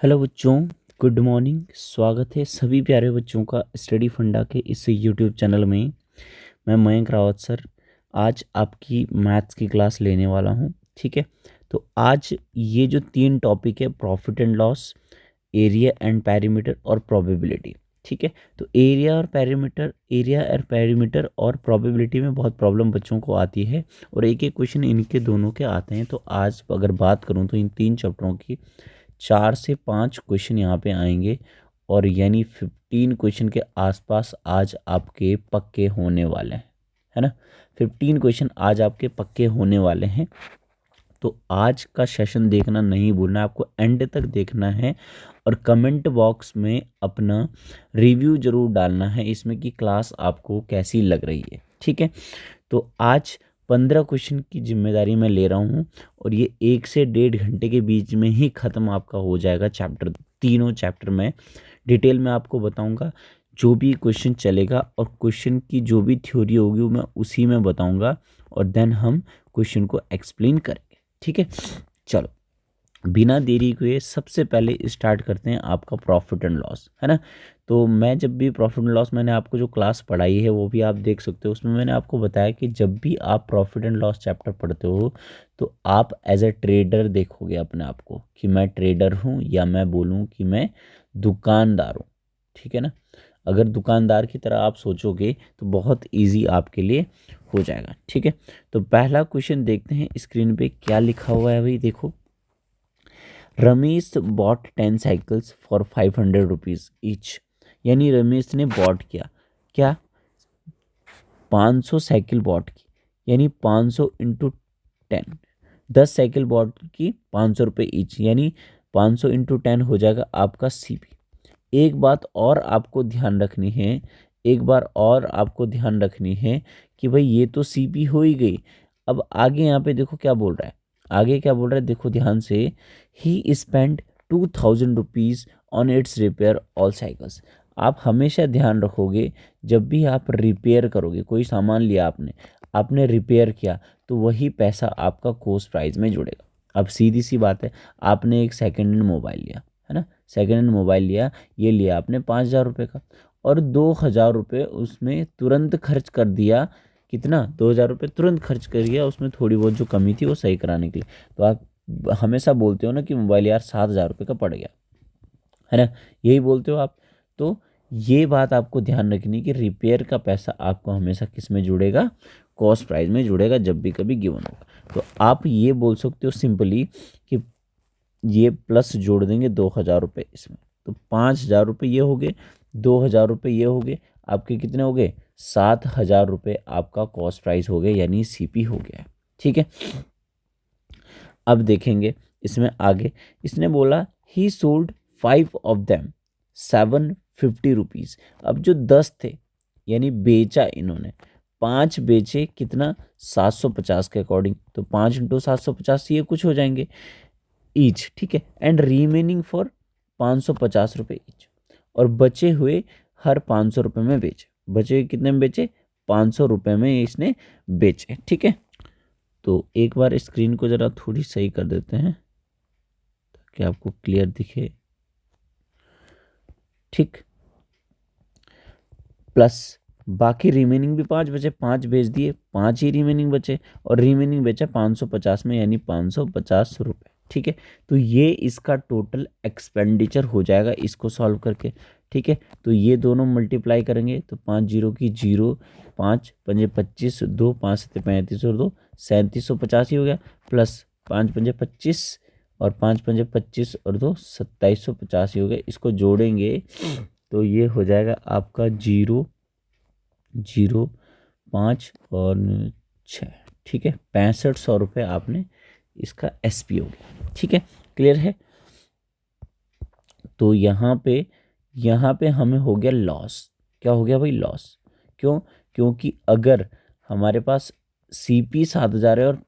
Hello बच्चों, good morning. स्वागत है सभी प्यारे बच्चों का स्टडी फंडा के इस यूट्यूब चैनल में। मैं मयंक रावत सर आज आपकी मैथ्स की क्लास लेने वाला हूं। ठीक है, तो आज ये जो 3 टॉपिक है, profit and loss, area and perimeter और प्रोबेबिलिटी। ठीक है, तो एरिया और पेरीमीटर और प्रोबेबिलिटी में बहुत प्रॉब्लम बच्चों को आती है और एक एक क्वेश्चन इनके दोनों के आते हैं। तो आज अगर बात करूं तो इन 3 चैप्टरों की 4 से 5 क्वेश्चन यहाँ पे आएंगे और यानी 15 क्वेश्चन के आसपास आज आपके पक्के होने वाले हैं, है ना। 15 क्वेश्चन आज आपके पक्के होने वाले हैं। तो आज का सेशन देखना नहीं भूलना, आपको एंड तक देखना है और कमेंट बॉक्स में अपना रिव्यू जरूर डालना है इसमें कि क्लास आपको कैसी लग रही है। ठीक है, तो आज 15 क्वेश्चन की जिम्मेदारी मैं ले रहा हूँ और ये 1 से 1.5 घंटे के बीच में ही ख़त्म आपका हो जाएगा चैप्टर। तीनों चैप्टर में डिटेल में आपको बताऊँगा, जो भी क्वेश्चन चलेगा और क्वेश्चन की जो भी थ्योरी होगी वो मैं उसी में बताऊँगा और देन हम क्वेश्चन को एक्सप्लेन करेंगे। ठीक है, चलो बिना देरी हुए सबसे पहले स्टार्ट करते हैं आपका प्रॉफिट एंड लॉस, है ना। तो मैं जब भी प्रॉफिट एंड लॉस, मैंने आपको जो क्लास पढ़ाई है वो भी आप देख सकते हो, उसमें मैंने आपको बताया कि जब भी आप प्रॉफिट एंड लॉस चैप्टर पढ़ते हो तो आप एज ए ट्रेडर देखोगे अपने आप को कि मैं ट्रेडर हूँ या मैं बोलूँ कि मैं दुकानदार हूँ। ठीक है ना, अगर दुकानदार की तरह आप सोचोगे तो बहुत ईजी आपके लिए हो जाएगा। ठीक है, तो पहला क्वेश्चन देखते हैं स्क्रीन पे क्या लिखा हुआ है भाई। देखो, Ramesh bought 10 cycles for 500 rupees each. यानी रमेश ने बॉट किया क्या, 500 साइकिल बॉट की, यानी 500 इंटू 10, 10 साइकिल बॉट की 500 रुपये ईच, यानी 500 इंटू 10 हो जाएगा आपका सीपी। एक बात और आपको ध्यान रखनी है, एक बार और आपको ध्यान रखनी है कि भाई ये तो सीपी हो ही गई। अब आगे यहाँ पे देखो क्या बोल रहा है, आगे क्या बोल रहा है देखो ध्यान से। He spend 2000 rupees on its repair all cycles. आप हमेशा ध्यान रखोगे, जब भी आप रिपेयर करोगे, कोई सामान लिया आपने, आपने रिपेयर किया, तो वही पैसा आपका कॉस्ट प्राइस में जुड़ेगा। अब सीधी सी बात है, आपने एक सेकेंड हैंड मोबाइल लिया, है ना, सेकेंड हैंड मोबाइल लिया, ये लिया आपने 5000 रुपये का और 2000 रुपये उसमें तुरंत खर्च कर दिया। कितना, 2000 रुपये तुरंत खर्च कर दिया, उसमें थोड़ी बहुत जो कमी थी वो सही कराने के लिए। तो आप हमेशा बोलते हो ना कि मोबाइल यार 7000 रुपये का पड़ गया, है ना, यही बोलते हो आप। तो ये बात आपको ध्यान रखनी कि रिपेयर का पैसा आपको हमेशा किस में जुड़ेगा, कॉस्ट प्राइस में जुड़ेगा जब भी कभी गिवन होगा। तो आप ये बोल सकते हो सिंपली कि ये प्लस जोड़ देंगे 2000 रुपये इसमें, तो 5000 रुपये ये हो गए, 2000 रुपये ये हो गए, आपके कितने हो गए, 7000 रुपये आपका कॉस्ट प्राइस हो गया, यानी सीपी हो गया। ठीक है, अब देखेंगे इसमें आगे, इसने बोला ही सोल्ड 5 ऑफ देम 750 रुपीज़। अब जो 10 थे यानी बेचा इन्होंने, 5 बेचे, कितना, 750 के अकॉर्डिंग, तो 5 इंटू 750 ये कुछ हो जाएंगे ईच। ठीक है, एंड रिमेनिंग फॉर 550 रुपये ईच, और बचे हुए हर 500 रुपये में बेचे। बचे हुए कितने में बेचे, 500 रुपये में इसने बेचे। ठीक है, तो एक बार स्क्रीन को ज़रा थोड़ी सही कर देते हैं ताकि आपको क्लियर दिखे। ठीक, प्लस बाकी रिमेनिंग भी 5 बचे, 5 बेच दिए, 5 ही रिमेनिंग बचे और रिमेनिंग बेचा 550 में, यानी 550 रुपये। ठीक है, तो ये इसका टोटल एक्सपेंडिचर हो जाएगा इसको सॉल्व करके। ठीक है, तो ये दोनों मल्टीप्लाई करेंगे तो 5 जीरो की जीरो, 5 पंजे 25, 2 5 सत्ते 35 और 2 3750 ही हो गया, प्लस 5 पंजे 25 और 5 पंजे 25 और 2 2750 ही हो गया। इसको जोड़ेंगे तो ये हो जाएगा आपका 0 0 5 और 6। ठीक है, 6500 रुपये आपने इसका एसपी हो गया। ठीक है, क्लियर है। तो यहाँ पे हमें हो गया लॉस। क्या हो गया भाई, लॉस। क्यों, क्योंकि अगर हमारे पास सीपी 7000 है और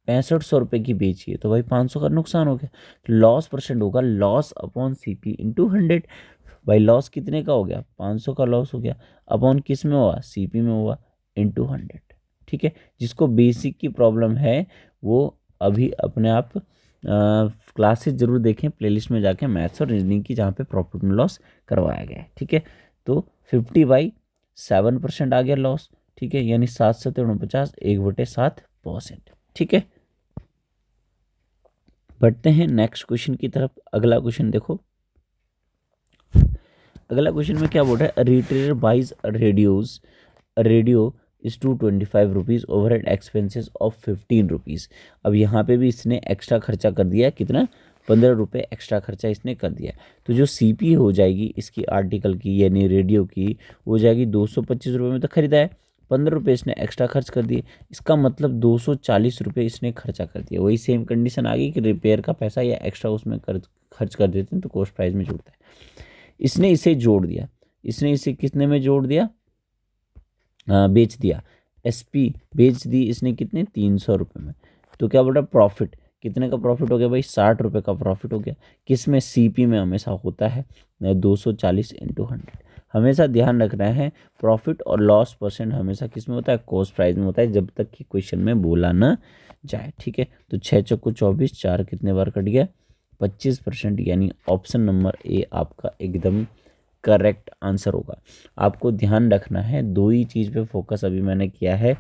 6500 रुपये की बेची है तो भाई 500 का नुकसान हो गया। तो लॉस परसेंट होगा लॉस अपॉन सीपी इंटू 100। भाई लॉस कितने का हो गया, 500 का लॉस हो गया, अपॉन किस में हुआ, सीपी में हुआ, इंटू 100। ठीक है, जिसको बेसिक की प्रॉब्लम है वो अभी अपने आप क्लासेस जरूर देखें प्लेलिस्ट में जाके, मैथ्स और रीजनिंग की, जहाँ पे प्रॉफिट एंड लॉस करवाया गया है। ठीक है, तो 50/7% आ गया लॉस। ठीक है, यानी 7×7 1/7%। ठीक है, बढ़ते हैं नेक्स्ट क्वेश्चन की तरफ। अगला क्वेश्चन देखो, अगला क्वेश्चन में क्या बोल रहा है, retailer buys radio is 225 rupees, overhead expenses of 15 rupees. अब यहाँ पे भी इसने एक्स्ट्रा खर्चा कर दिया, कितना, 15 रुपये एक्स्ट्रा खर्चा इसने कर दिया। तो जो सीपी हो जाएगी इसकी आर्टिकल की, यानी रेडियो की, वो हो जाएगी 225 रुपये में तो खरीदा है, 15 रुपये इसने एक्स्ट्रा खर्च कर दिए, इसका मतलब 240 रुपये इसने खर्चा कर दिया। वही सेम कंडीशन आ गई कि रिपेयर का पैसा या एक्स्ट्रा उसमें खर्च कर देते हैं तो कॉस्ट प्राइस में जुड़ता है। इसने इसे जोड़ दिया, इसने इसे कितने में जोड़ दिया, बेच दिया, एसपी बेच दी इसने कितने, 300 रुपये में। तो क्या बोल रहा है, प्रॉफिट कितने का प्रॉफिट हो गया भाई, 60 रुपये का प्रॉफिट हो गया। किस में, सीपी में हमेशा होता है 240 × 100। हमेशा ध्यान रखना है, प्रॉफिट और लॉस परसेंट हमेशा किस में होता है, कॉस्ट प्राइस में होता है, जब तक कि क्वेश्चन में बोला ना जाए। ठीक है, तो 6 चौको 24, 4 कितने बार कट गया, 25%, यानी ऑप्शन नंबर ए आपका एकदम करेक्ट आंसर होगा। आपको ध्यान रखना है, दो ही चीज़ पे फोकस अभी मैंने किया है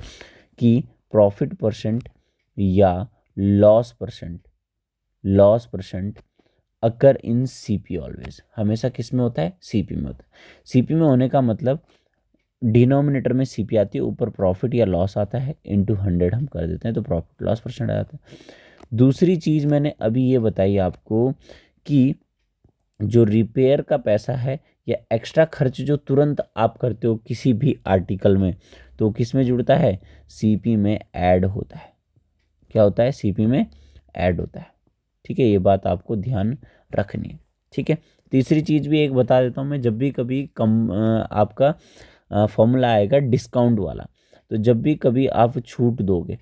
कि प्रॉफिट परसेंट या लॉस परसेंट अकर इन सीपी ऑलवेज, हमेशा किस में होता है, सीपी में होता है। सीपी में होने का मतलब डिनोमिनेटर में सीपी आती है, ऊपर प्रॉफिट या लॉस आता है, × 100 हम कर देते हैं तो प्रॉफिट लॉस परसेंट आ जाता है। दूसरी चीज़ मैंने अभी ये बताई आपको कि जो रिपेयर का पैसा है या एक्स्ट्रा खर्च जो तुरंत आप करते हो किसी भी आर्टिकल में, तो किस में जुड़ता है, सीपी में ऐड होता है। क्या होता है, सीपी में ऐड होता है। ठीक है, ये बात आपको ध्यान रखनी है। ठीक है, तीसरी चीज़ भी एक बता देता हूँ मैं, जब भी कभी आपका फॉर्मूला आएगा डिस्काउंट वाला, तो जब भी कभी आप छूट दोगे,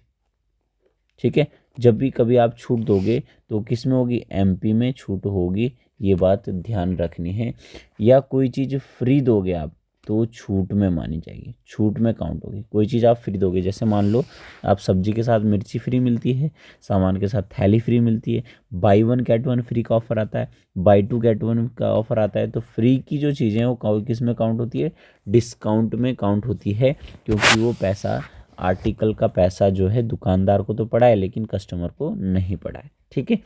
ठीक है, जब भी कभी आप छूट दोगे तो किस में होगी, एमपी में छूट होगी, ये बात ध्यान रखनी है। या कोई चीज़ फ्री दोगे आप तो छूट में मानी जाएगी, छूट में काउंट होगी। कोई चीज़ आप फ्री दोगे, जैसे मान लो आप सब्जी के साथ मिर्ची फ्री मिलती है, सामान के साथ थैली फ्री मिलती है, बाई 1 गेट 1 फ्री का ऑफर आता है, बाई 2 गेट 1 का ऑफर आता है, तो फ्री की जो चीज़ें हैं वो किस में काउंट होती है, डिस्काउंट में काउंट होती है, क्योंकि वो पैसा, आर्टिकल का पैसा जो है दुकानदार को तो पड़ा है लेकिन कस्टमर को नहीं पड़ा है। ठीक है,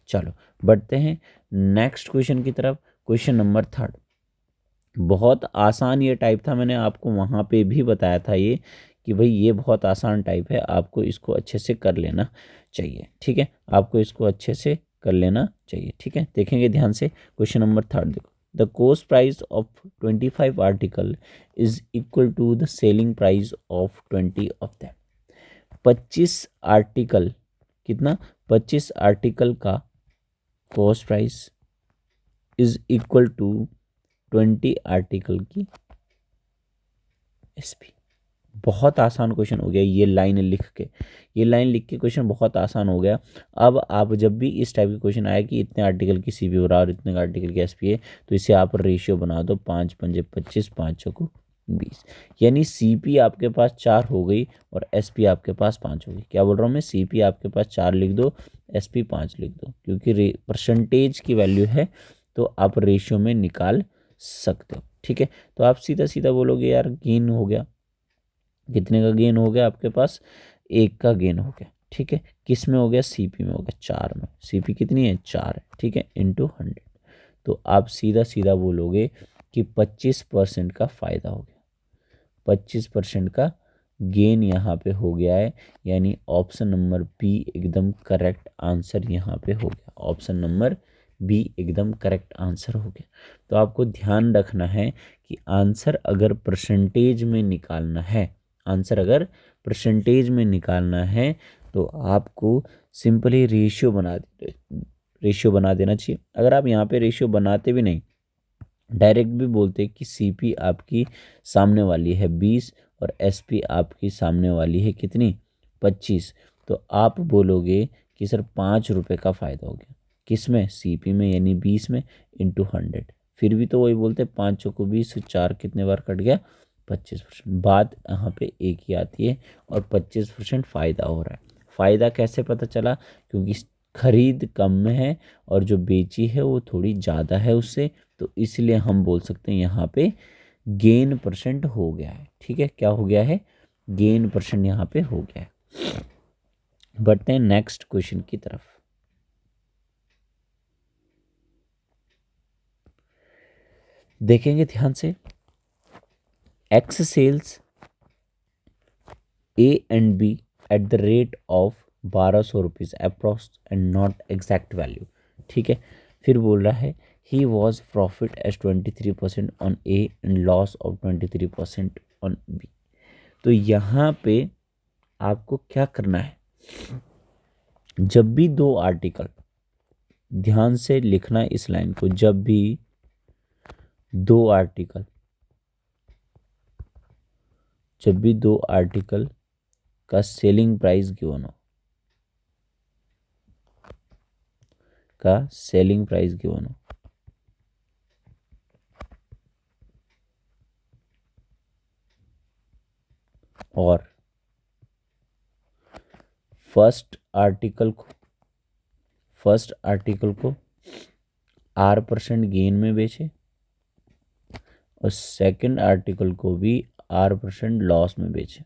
चलो बढ़ते हैं नेक्स्ट क्वेश्चन की तरफ। क्वेश्चन नंबर 3, बहुत आसान ये टाइप था, मैंने आपको वहाँ पे भी बताया था ये कि भाई ये बहुत आसान टाइप है, आपको इसको अच्छे से कर लेना चाहिए। ठीक है, आपको इसको अच्छे से कर लेना चाहिए। ठीक है, देखेंगे ध्यान से। क्वेश्चन नंबर 3 देखो, the cost price of 25 article is equal to the selling price of 20 of them. 25 article, कितना, 25 आर्टिकल का cost price is equal to 20 article की एसपी। बहुत आसान क्वेश्चन हो गया ये लाइन लिख के, ये लाइन लिख के क्वेश्चन बहुत आसान हो गया। अब आप जब भी इस टाइप के क्वेश्चन आए कि इतने आर्टिकल की सीपी बराबर इतने आर्टिकल की एसपी है, तो इसे आप रेशियो बना दो, 5 पंजे 25, 5 चौको 20, यानी सीपी आपके पास 4 हो गई और एसपी आपके पास 5 हो गई। क्या बोल रहा हूँ मैं, सीपी आपके पास 4 लिख दो, एसपी 5 लिख दो, क्योंकि परसेंटेज की वैल्यू है तो आप रेशियो में निकाल सकते हो। ठीक है, तो आप सीधा सीधा बोलोगे यार गेन हो गया, कितने का गेन हो गया आपके पास, 1 का गेन हो गया। ठीक है, किस में हो गया, सीपी में हो गया, 4 में। सीपी कितनी है, 4 है। ठीक है, × 100, तो आप सीधा सीधा बोलोगे कि 25% का फ़ायदा हो गया, 25% का गेन यहाँ पे हो गया है, यानी ऑप्शन नंबर बी एकदम करेक्ट आंसर यहाँ पे हो गया। ऑप्शन नंबर बी एकदम करेक्ट आंसर हो गया। तो आपको ध्यान रखना है कि आंसर अगर परसेंटेज में निकालना है, आंसर अगर परसेंटेज में निकालना है तो आपको सिंपली रेशियो बना देना चाहिए। अगर आप यहाँ पे रेशियो बनाते भी नहीं, डायरेक्ट भी बोलते कि सीपी आपकी सामने वाली है 20 और एसपी आपकी सामने वाली है कितनी, 25, तो आप बोलोगे कि सर 5 रुपये का फ़ायदा हो गया, किस में, सीपी में, यानी 20 में, × 100। फिर भी तो वही बोलते 5 चौको 20, 4 कितने बार कट गया, 25%। बात यहाँ पे एक ही आती है और 25% फ़ायदा हो रहा है। फ़ायदा कैसे पता चला, क्योंकि खरीद कम में है और जो बेची है वो थोड़ी ज़्यादा है उससे, तो इसलिए हम बोल सकते हैं यहाँ पे गेन परसेंट हो गया है। ठीक है, क्या हो गया है? गेन परसेंट यहाँ पे हो गया है। बढ़ते हैं नेक्स्ट क्वेश्चन की तरफ। देखेंगे ध्यान से। X sells A and B at the rate of 1200 rupees approx and not exact value. ठीक है, फिर बोल रहा है he was profit as 23% on A and loss of 23% on B. तो यहाँ पे आपको क्या करना है, जब भी दो आर्टिकल, ध्यान से लिखना इस लाइन को, जब भी दो आर्टिकल, जब भी दो आर्टिकल का सेलिंग प्राइस गिवन हो, का सेलिंग प्राइस गिवन हो, और फर्स्ट आर्टिकल को R% गेन में बेचे और सेकंड आर्टिकल को भी R% लॉस में बेचे।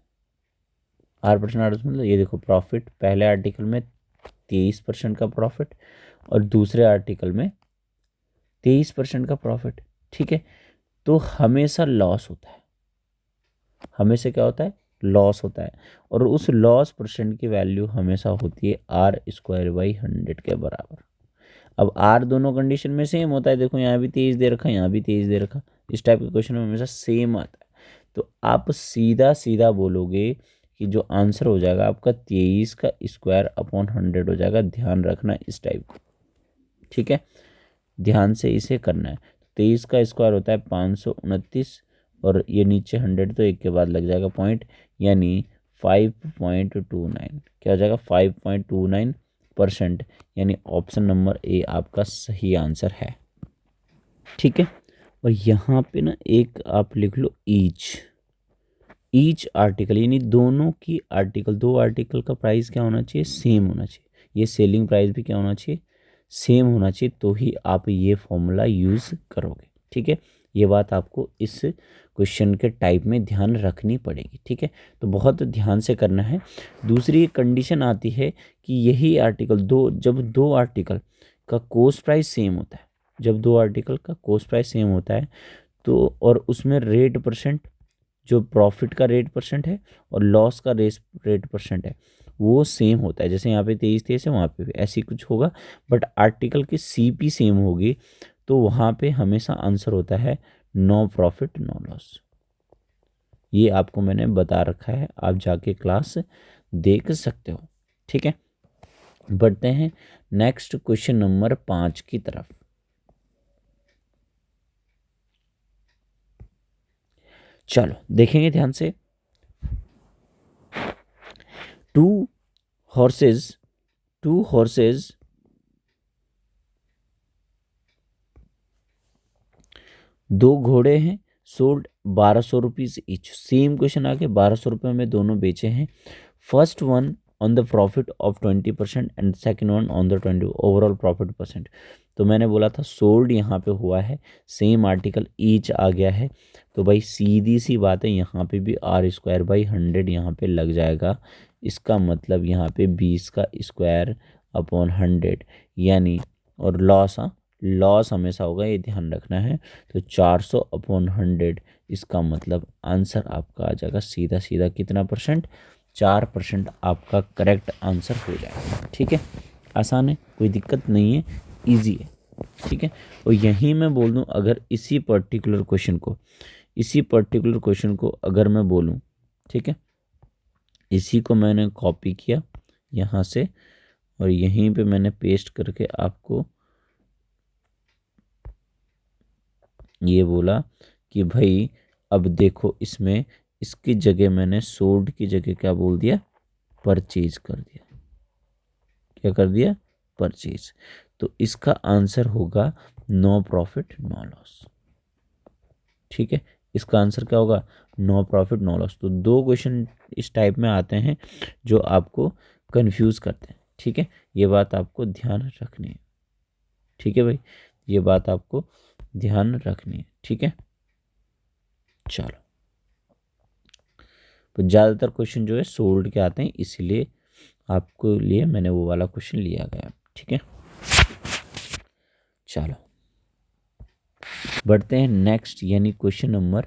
R% मतलब ये देखो, प्रॉफिट पहले आर्टिकल में 23% का प्रॉफिट और दूसरे आर्टिकल में 23% का प्रॉफिट। ठीक है, तो हमेशा लॉस होता है, हमेशा क्या होता है? लॉस होता है। और उस लॉस परसेंट की वैल्यू हमेशा होती है R²/100 के बराबर। अब R दोनों कंडीशन में सेम होता है, देखो यहाँ भी 23 दे रखा, यहाँ भी 23 दे रखा, इस टाइप के क्वेश्चन में हमेशा सेम आता है। तो आप सीधा सीधा बोलोगे कि जो आंसर हो जाएगा आपका 23² हो जाएगा। ध्यान रखना इस टाइप को, ठीक है, ध्यान से इसे करना है। 23² होता है 529 और ये नीचे 100 तो एक के बाद लग जाएगा पॉइंट, यानी 5.29। क्या हो जाएगा? 5.29%, यानी ऑप्शन नंबर ए आपका सही आंसर है। ठीक है, और यहाँ पे ना एक आप लिख लो ईच आर्टिकल, यानी दोनों की आर्टिकल, दो आर्टिकल का प्राइस क्या होना चाहिए? सेम होना चाहिए। ये सेलिंग प्राइस भी क्या होना चाहिए? सेम होना चाहिए, तो ही आप ये फॉर्मूला यूज़ करोगे। ठीक है, ये बात आपको इस क्वेश्चन के टाइप में ध्यान रखनी पड़ेगी। ठीक है, तो बहुत ध्यान से करना है। दूसरी कंडीशन आती है कि यही आर्टिकल जब दो आर्टिकल का कॉस्ट प्राइस सेम होता है, जब दो आर्टिकल का कॉस्ट प्राइस सेम होता है तो, और उसमें रेट परसेंट, जो प्रॉफिट का रेट परसेंट है और लॉस का रेट परसेंट है, वो सेम होता है। जैसे यहाँ पे 23 है, वहाँ पे भी ऐसे ही कुछ होगा, बट आर्टिकल की CP सेम होगी, तो वहाँ पे हमेशा आंसर होता है नो प्रॉफिट नो लॉस। ये आपको मैंने बता रखा है, आप जाके क्लास देख सकते हो। ठीक है, बढ़ते हैं नेक्स्ट क्वेश्चन नंबर 5 की तरफ। चलो देखेंगे ध्यान से। टू हॉर्सेज दो घोड़े हैं, sold 1200 rupees each. Same question आके 1200 रुपये में दोनों बेचे हैं। First one on the profit of 20% and second one on the 20 overall profit percent. तो मैंने बोला था सोल्ड यहाँ पे हुआ है, सेम आर्टिकल ईच आ गया है, तो भाई सीधी सी बात है, यहाँ पे भी R²/100 यहाँ पे लग जाएगा। इसका मतलब यहाँ पे 20²/100, यानी, और लॉस, लॉस हमेशा होगा, ये ध्यान रखना है। तो 400/100, इसका मतलब आंसर आपका आ जाएगा सीधा सीधा कितना परसेंट? 4% आपका करेक्ट आंसर हो जाएगा। ठीक है, आसान है, कोई दिक्कत नहीं है, इजी है। ठीक है, और यहीं मैं बोल दूं, अगर इसी पर्टिकुलर क्वेश्चन को अगर मैं बोलूं, ठीक है, इसी को मैंने कॉपी किया यहाँ से और यहीं पे मैंने पेस्ट करके आपको ये बोला कि भाई अब देखो, इसमें इसकी जगह मैंने सोल्ड की जगह क्या बोल दिया? परचेज कर दिया। क्या कर दिया? परचेज। तो इसका आंसर होगा नो प्रॉफिट नो लॉस। ठीक है, इसका आंसर क्या होगा? No profit no loss. तो दो क्वेश्चन इस टाइप में आते हैं जो आपको कंफ्यूज करते हैं। ठीक है, ये बात आपको ध्यान रखनी है। ठीक है भाई, ये बात आपको ध्यान रखनी है। ठीक है, चलो, तो ज़्यादातर क्वेश्चन जो है सोल्ड के आते हैं, इसीलिए आपको लिए मैंने वो वाला क्वेश्चन लिया गया। ठीक है, चलो बढ़ते हैं नेक्स्ट यानी क्वेश्चन नंबर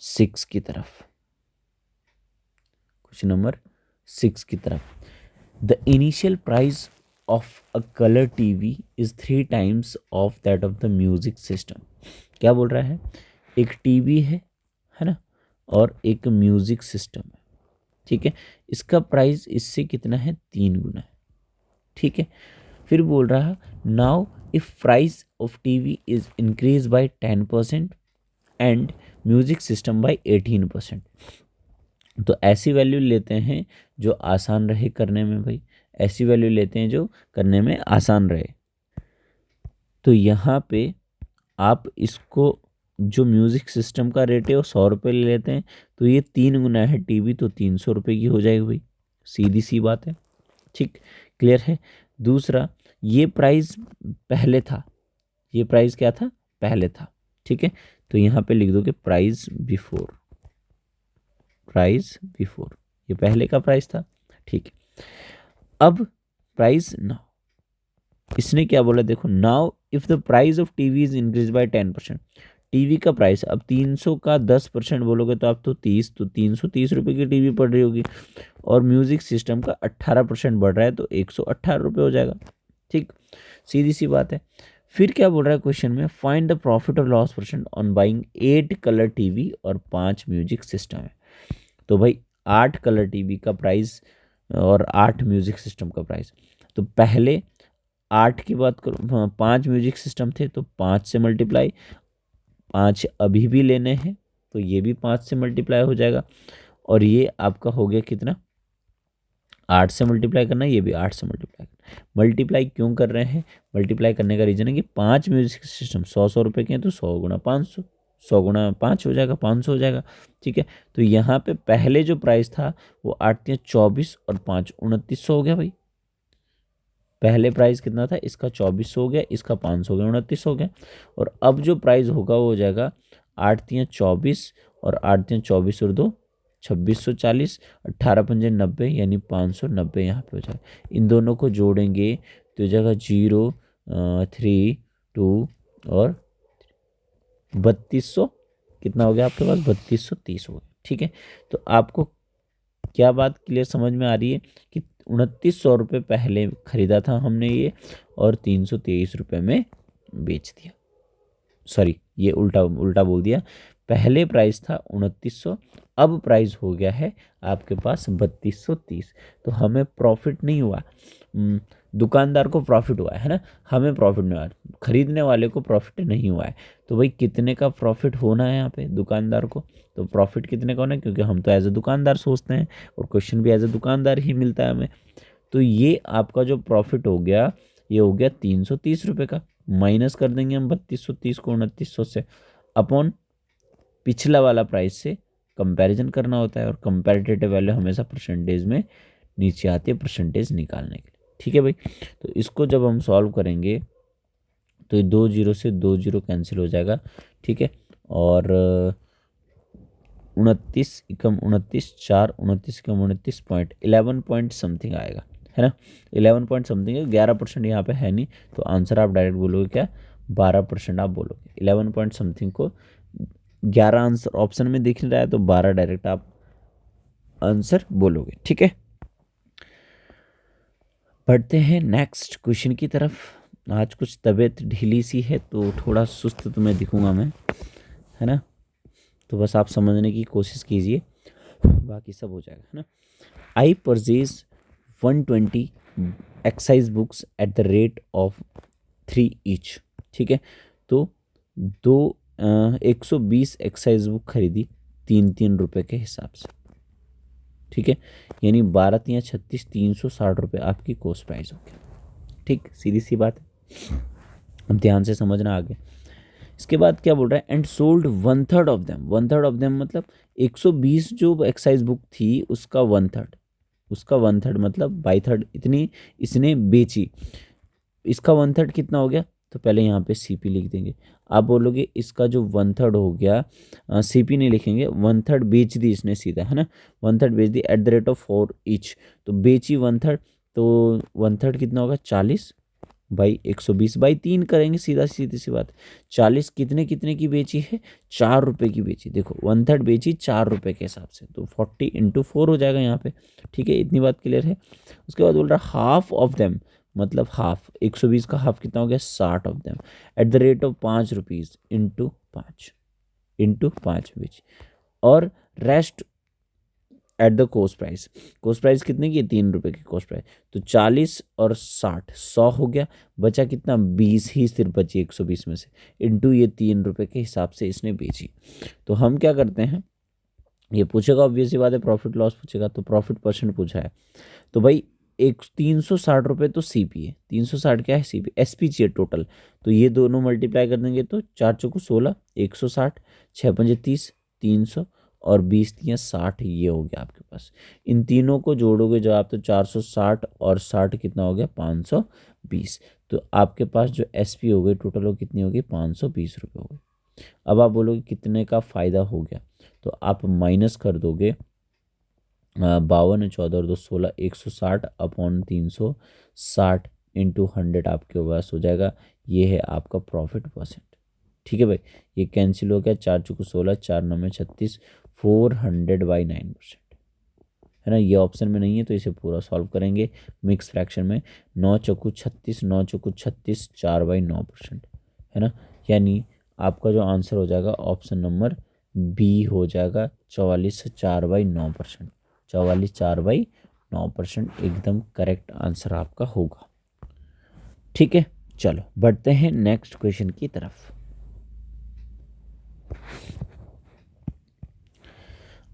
6 की तरफ। क्वेश्चन नंबर 6 की तरफ, the initial price of a colour TV is 3 times of that of the music system. क्या बोल रहा है, एक टीवी है ना, और एक म्यूजिक सिस्टम है। ठीक है, इसका प्राइस इससे कितना है, 3 गुना है। ठीक है, फिर बोल रहा है now if price of TV is increase by 10% and music system by 18%। तो ऐसी वैल्यू लेते हैं जो आसान रहे करने में भाई, ऐसी वैल्यू लेते हैं जो करने में आसान रहे। तो यहाँ पे आप इसको जो म्यूज़िक सिस्टम का रेट है वो 100 रुपये ले लेते हैं, तो ये 3 गुना है टीवी, तो 300 रुपये की हो जाएगी भाई, सीधी सी बात है। ठीक, क्लियर है। दूसरा, ये प्राइस पहले था, ये प्राइस क्या था, पहले था। ठीक है, तो यहाँ पे लिख दोगे प्राइस बिफोर, प्राइस बिफोर, ये पहले का प्राइस था। ठीक है, अब प्राइस नाउ, इसने क्या बोला देखो, now if the price of TV is increase by 10%, TV का प्राइस अब 300 का 10% बोलोगे तो आप तो 30, तो 330 रुपये की टीवी पड़ रही होगी, और म्यूजिक सिस्टम का 18% बढ़ रहा है तो 118 रुपये हो जाएगा। ठीक, सीधी सी बात है। फिर क्या बोल रहा है क्वेश्चन में, फाइंड द प्रॉफिट और loss percent on buying 8 colour TV और 5 म्यूजिक सिस्टम है। तो भाई 8 कलर टीवी का प्राइस और 8 म्यूजिक सिस्टम का प्राइस, तो पहले 8 की बात करूँ, 5 म्यूजिक सिस्टम थे तो 5 से मल्टीप्लाई, 5 अभी भी लेने हैं तो ये भी 5 से मल्टीप्लाई हो जाएगा, और ये आपका हो गया कितना, 8 से मल्टीप्लाई करना है, ये भी 8 से मल्टीप्लाई करना। मल्टीप्लाई क्यों कर रहे हैं, मल्टीप्लाई करने का रीज़न है कि 5 म्यूजिक सिस्टम 100 रुपये के हैं, तो 100 गुना 500, 100 गुना 5 हो जाएगा, 500 हो जाएगा। ठीक है, तो यहाँ पे पहले जो प्राइस था वो 8 या 24 और 5 2900 हो गया भाई। पहले प्राइस कितना था, इसका 2400 हो गया, इसका 500 हो गया, 2900 हो गया। और अब जो प्राइस होगा वो हो जाएगा 8 या 24 और 8 या 24 और 2 2640, 18 पंजे 90, यानी 590 यहाँ पे हो जाएगा। इन दोनों को जोड़ेंगे तो जगह 0 3 2 और 3200, कितना हो गया आपके पास, 3230 हो गया। ठीक है, तो आपको क्या बात क्लियर समझ में आ रही है कि 2900 रुपये पहले खरीदा था हमने ये, और 323 रुपये में बेच दिया। सॉरी, ये उल्टा उल्टा बोल दिया, पहले प्राइस था 2900, अब प्राइस हो गया है आपके पास 3230। तो हमें प्रॉफिट नहीं हुआ, दुकानदार को प्रॉफिट हुआ है ना, हमें प्रॉफिट नहीं हुआ, खरीदने वाले को प्रॉफिट नहीं हुआ है। तो भाई कितने का प्रॉफिट होना है यहाँ पे दुकानदार को, तो प्रॉफिट कितने का होना है, क्योंकि हम तो एज ए दुकानदार सोचते हैं और क्वेश्चन भी एज ए दुकानदार ही मिलता है हमें। तो ये आपका जो प्रॉफिट हो गया, ये हो गया 330 रुपये का, माइनस कर देंगे हम 3230 को 2900 से, अपॉन पिछला वाला प्राइस से कंपैरिजन करना होता है, और कंपैरेटिव वैल्यू हमेशा परसेंटेज में नीचे आती है परसेंटेज निकालने के लिए। ठीक है भाई, तो इसको जब हम सॉल्व करेंगे तो ये 2 जीरो से 2 जीरो कैंसिल हो जाएगा। ठीक है, और 29 एकम 29, 4 29 एकम 29 पॉइंट 11 पॉइंट समथिंग आएगा, है ना, 11 पॉइंट समथिंग है, 11% यहाँ पे है नहीं, तो आंसर आप डायरेक्ट बोलोगे क्या, 12% आप बोलोगे। 11 पॉइंट समथिंग को 11 आंसर ऑप्शन में दिख रहा है, तो 12 डायरेक्ट आप आंसर बोलोगे। ठीक है, बढ़ते हैं नेक्स्ट क्वेश्चन की तरफ। आज कुछ तबीयत ढीली सी है तो थोड़ा सुस्त तुम्हें दिखूंगा मैं, है ना, तो बस आप समझने की कोशिश कीजिए, बाकी सब हो जाएगा, है ना। I purchase 120 excise books at the rate of 3 each. ठीक है, तो 120 एक्साइज बुक खरीदी 3-3 रुपये के हिसाब से। ठीक है, यानी 12 या 36 360 रुपये आपकी कॉस्ट प्राइस हो गया। ठीक, सीधी सी बात है, अब ध्यान से समझना आगे। इसके बाद क्या बोल रहा है, and sold 1/3 of them. 1/3 of them मतलब 120 जो एक्साइज बुक थी उसका 1/3, उसका 1/3 मतलब बाई थर्ड इतनी इसने बेची, इसका 1/3 कितना हो गया, तो पहले यहाँ पे सीपी लिख देंगे। आप बोलोगे इसका जो 1/3 हो गया, सीपी नहीं लिखेंगे, 1/3 बेच दी इसने सीधा, है ना, 1/3 बेच दी at the rate of 4 each, तो बेची 1/3, तो 1/3 कितना होगा 40 बाई 120 बाई 3 करेंगे, सीधा सीधी सी बात। 40 कितने कितने की बेची है, 4 रुपये की बेची, देखो 1/3 बेची 4 रुपये के हिसाब से, तो 40 इंटू 4 हो जाएगा यहाँ पे, ठीक है, इतनी बात क्लियर है। उसके बाद बोल रहा हाफ ऑफ देम, मतलब हाफ, 120 का हाफ कितना हो गया 60 of them at the rate of 5 rupees into पाँच बेची, और rest at the coast price कितने की है, 3 रुपये की कोस्ट प्राइस, तो 40 और 60 100 हो गया, बचा कितना 20 ही सिर्फ बची 120 में से, इंटू ये 3 रुपये के हिसाब से इसने बेची। तो हम क्या करते हैं, ये पूछेगा ऑब्वियसली बात है, प्रॉफिट लॉस पूछेगा, तो प्रॉफिट परसेंट पूछा है, तो भाई 360 रुपये तो सीपी है, 360 क्या है सीपी, एसपी चाहिए टोटल, तो ये दोनों मल्टीप्लाई कर देंगे तो 4 चौको 16, 160, 6 पंजे 30, 300 और 20 तियाँ 60, ये हो गया आपके पास। इन तीनों को जोड़ोगे जो आप, तो 460 और 60 कितना हो गया 520, तो आपके पास जो एसपी हो गई टोटल वो कितनी होगी 520 रुपये हो गई। अब आप बोलोगे कितने का फ़ायदा हो गया, तो आप माइनस कर दोगे 52 14 और 2 16, 160 अपॉन 360 इंटू 100 आपके पास हो जाएगा, ये है आपका प्रॉफिट परसेंट। ठीक है भाई, ये कैंसिल हो गया, 4 चौको 16, 4 9 में 36, 400/9%, है ना, ये ऑप्शन में नहीं है तो इसे पूरा सॉल्व करेंगे मिक्स फ्रैक्शन में, 9 चौको 36, 9 चौको 36, 4/9%, है ना, यानी आपका जो आंसर हो जाएगा ऑप्शन नंबर बी हो जाएगा 44 4/9%, 44 4/9% एकदम करेक्ट आंसर आपका होगा। ठीक है, चलो बढ़ते हैं नेक्स्ट क्वेश्चन की तरफ।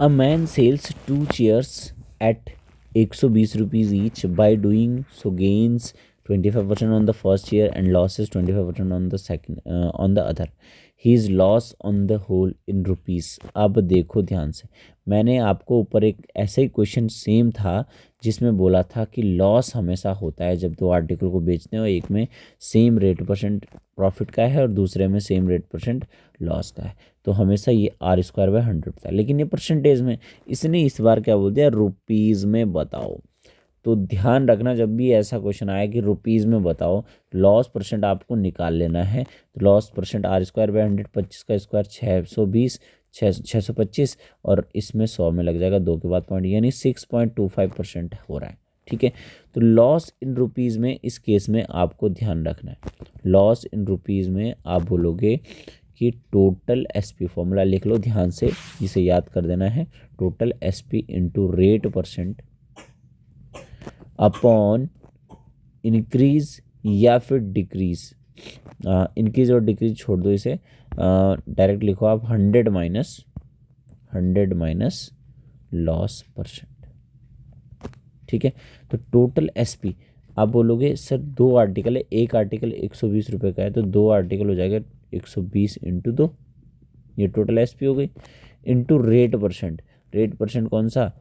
A man sells 2 chairs at 120 rupees each, by doing so gains 25% on the first chair and losses 25% on the second on the other. He is loss on the whole in rupees. अब देखो ध्यान से, मैंने आपको ऊपर एक ऐसा ही question same था जिसमें बोला था कि लॉस हमेशा होता है जब दो आर्टिकल को बेचते हैं और एक में सेम रेट परसेंट प्रॉफिट का है और दूसरे में सेम रेट परसेंट लॉस का है, तो हमेशा ये R² 100 होता है, लेकिन ये परसेंटेज में, इसने इस बार क्या बोल दिया रुपीज़ में बताओ। तो ध्यान रखना जब भी ऐसा क्वेश्चन आए कि रुपीज़ में बताओ, लॉस परसेंट आपको निकाल लेना है, तो लॉस परसेंट R² 100, 25 का स्क्वायर 620, 625 और इसमें 100 में लग जाएगा 2 के बाद पॉइंट, यानी 6.25% हो रहा है। ठीक है, तो लॉस इन रुपीज़ में इस केस में आपको ध्यान रखना है, लॉस इन रुपीज़ में आप बोलोगे कि टोटल एसपी, फॉर्मूला लिख लो ध्यान से, इसे याद कर देना है, total SP into rate percent upon increase या फिर डिक्रीज, इंक्रीज और डिक्रीज छोड़ दो, इसे डायरेक्ट लिखो आप 100 माइनस लॉस परसेंट। ठीक है, तो टोटल एसपी आप बोलोगे सर 2 आर्टिकल है, एक आर्टिकल 120 रुपये का है, तो 2 आर्टिकल हो जाएगा 120 इंटू 2, ये टोटल एसपी हो गई, इंटू रेट परसेंट कौन सा,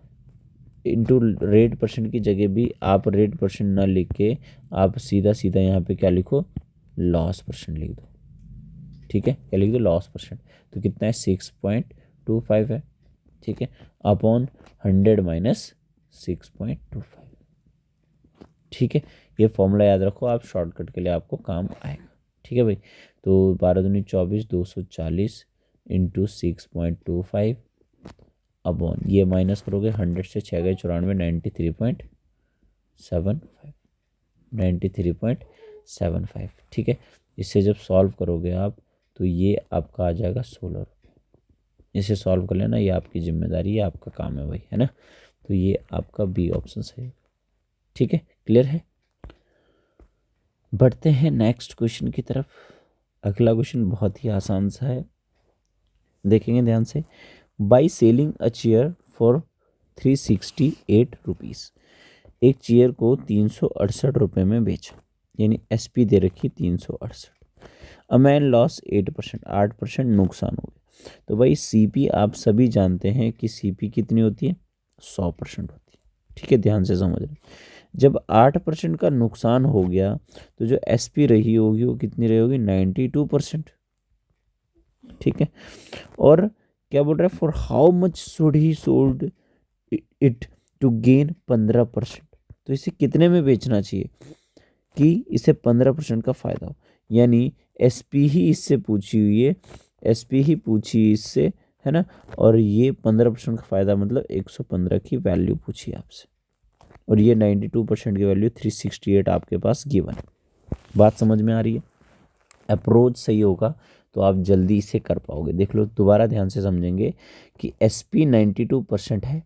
इंटू रेट परसेंट की जगह भी आप रेट परसेंट ना लिख के आप सीधा सीधा यहाँ पे क्या लिखो, लॉस परसेंट लिख दो। ठीक है, क्या लिख दो, लॉस परसेंट, तो कितना है 6.25 है। ठीक है, अपॉन 100 माइनस 6.25। ठीक है, ये फॉर्मूला याद रखो आप, शॉर्टकट के लिए आपको काम आएगा। ठीक है भाई, तो 12 दूनी 24, 240 इंटू 6.25 अपॉन, ये माइनस करोगे 100 से 6 गए 94, 93.75। ठीक है, इससे जब सॉल्व करोगे आप तो ये आपका आ जाएगा 16 रुपये। इसे सॉल्व कर लेना, ये आपकी जिम्मेदारी है, आपका काम है भाई, है ना, तो ये आपका बी ऑप्शन सही है। ठीक है, क्लियर है। बढ़ते हैं नेक्स्ट क्वेश्चन की तरफ। अगला क्वेश्चन बहुत ही आसान सा है, देखेंगे ध्यान से। By selling a chair for 368 rupees, एक चेयर को 368 रुपये में बेचा, यानी एसपी दे रखी 368, अ मैन लॉस 8%, 8% नुकसान हो गया। तो भाई सीपी आप सभी जानते हैं कि सीपी कितनी होती है, 100% होती है। ठीक है, ध्यान से समझ रहे। जब 8% का नुकसान हो गया तो जो एसपी रही होगी वो कितनी रही होगी, 92%। ठीक है, और क्या बोल रहा है, for how much should he sold it to gain 15%। तो इसे कितने में बेचना चाहिए कि इसे 15% का फायदा हो, यानी एसपी ही इससे पूछी हुई है, एसपी ही पूछी इससे, है ना, और ये 15% का फायदा मतलब 115 की वैल्यू पूछी आपसे, और ये 92% की वैल्यू 368 आपके पास गिवन है। बात समझ में आ रही है? अप्रोच सही होगा तो आप जल्दी इसे कर पाओगे। देख लो दोबारा ध्यान से समझेंगे कि एस पी 92% है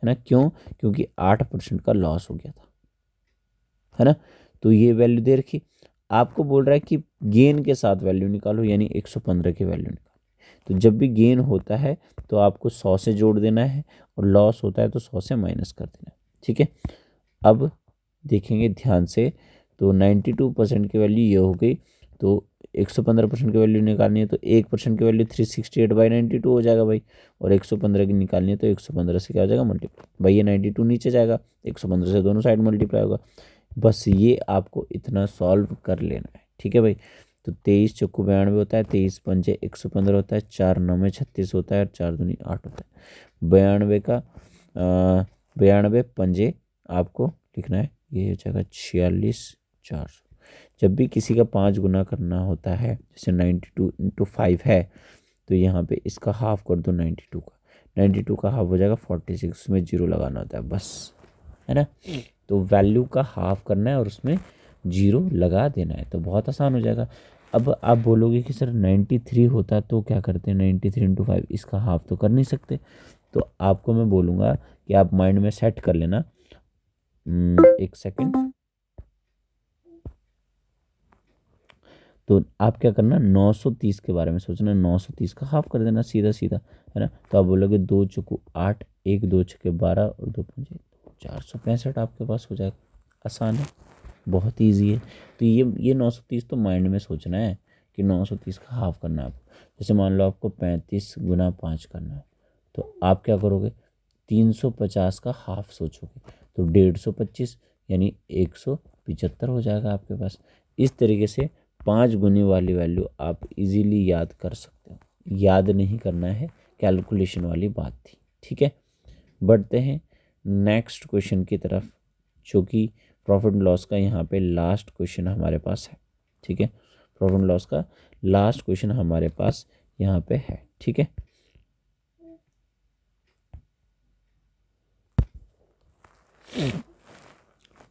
ना, क्यों, क्योंकि 8% का लॉस हो गया था, है ना, तो ये वैल्यू दे रखी। आपको बोल रहा है कि गेन के साथ वैल्यू निकालो, यानी 115 की वैल्यू निकालो। तो जब भी गेन होता है तो आपको 100 से जोड़ देना है, और लॉस होता है तो 100 से माइनस कर देना है। ठीक है, अब देखेंगे ध्यान से, तो 92% की वैल्यू ये हो गई, तो 115% की वैल्यू निकालनी है तो 1% की वैल्यू 368/92 हो जाएगा भाई, और 115 की निकालनी है तो 115 से क्या हो जाएगा, मल्टीप्लाई भाई, ये 92 नीचे जाएगा, 115 से दोनों साइड मल्टीप्लाई होगा। बस ये आपको इतना सॉल्व कर लेना है। ठीक है भाई, तो 23 चौको 92 होता है, 23 पंजे 115 होता है, 4 9 में 36 होता है, और 4 दूनी 8 होता है। 92 का 92 पंजे आपको लिखना है, ये हो जाएगा 46,400। जब भी किसी का 5 गुना करना होता है, जैसे 92 × 5 है, तो यहाँ पे इसका हाफ कर दो 92 का, 92 का हाफ हो जाएगा 46, उसमें 0 लगाना होता है बस, है ना। तो वैल्यू का हाफ करना है और उसमें 0 लगा देना है, तो बहुत आसान हो जाएगा। अब आप बोलोगे कि सर 93 होता तो क्या करते हैं, 93 × 5, इसका हाफ तो कर नहीं सकते। तो आपको मैं बोलूँगा कि आप माइंड में सेट कर लेना, एक सेकंड। तो आप क्या करना, 930 के बारे में सोचना, 930 का हाफ कर देना सीधा सीधा, है ना। तो आप बोलोगे 2 चौको 8, 1 2 छक्के 12 और 2 पंजे 465 आपके पास हो जाएगा। आसान है, बहुत ईजी है। तो ये 930 तो माइंड में सोचना है कि 930 का हाफ करना है आपको। जैसे मान लो आपको 35 × 5 करना है, तो आप क्या करोगे, 350 का हाफ सोचोगे, तो 150 यानी 175 हो जाएगा आपके पास। इस तरीके से 5 गुने वाली वैल्यू आप इजीली याद कर सकते हो। याद नहीं करना है, कैलकुलेशन वाली बात थी। ठीक है, बढ़ते हैं नेक्स्ट क्वेश्चन की तरफ, जो कि प्रॉफिट एंड लॉस का यहाँ पे लास्ट क्वेश्चन हमारे पास है। ठीक है, प्रॉफिट एंड लॉस का लास्ट क्वेश्चन हमारे पास यहाँ पे है। ठीक है,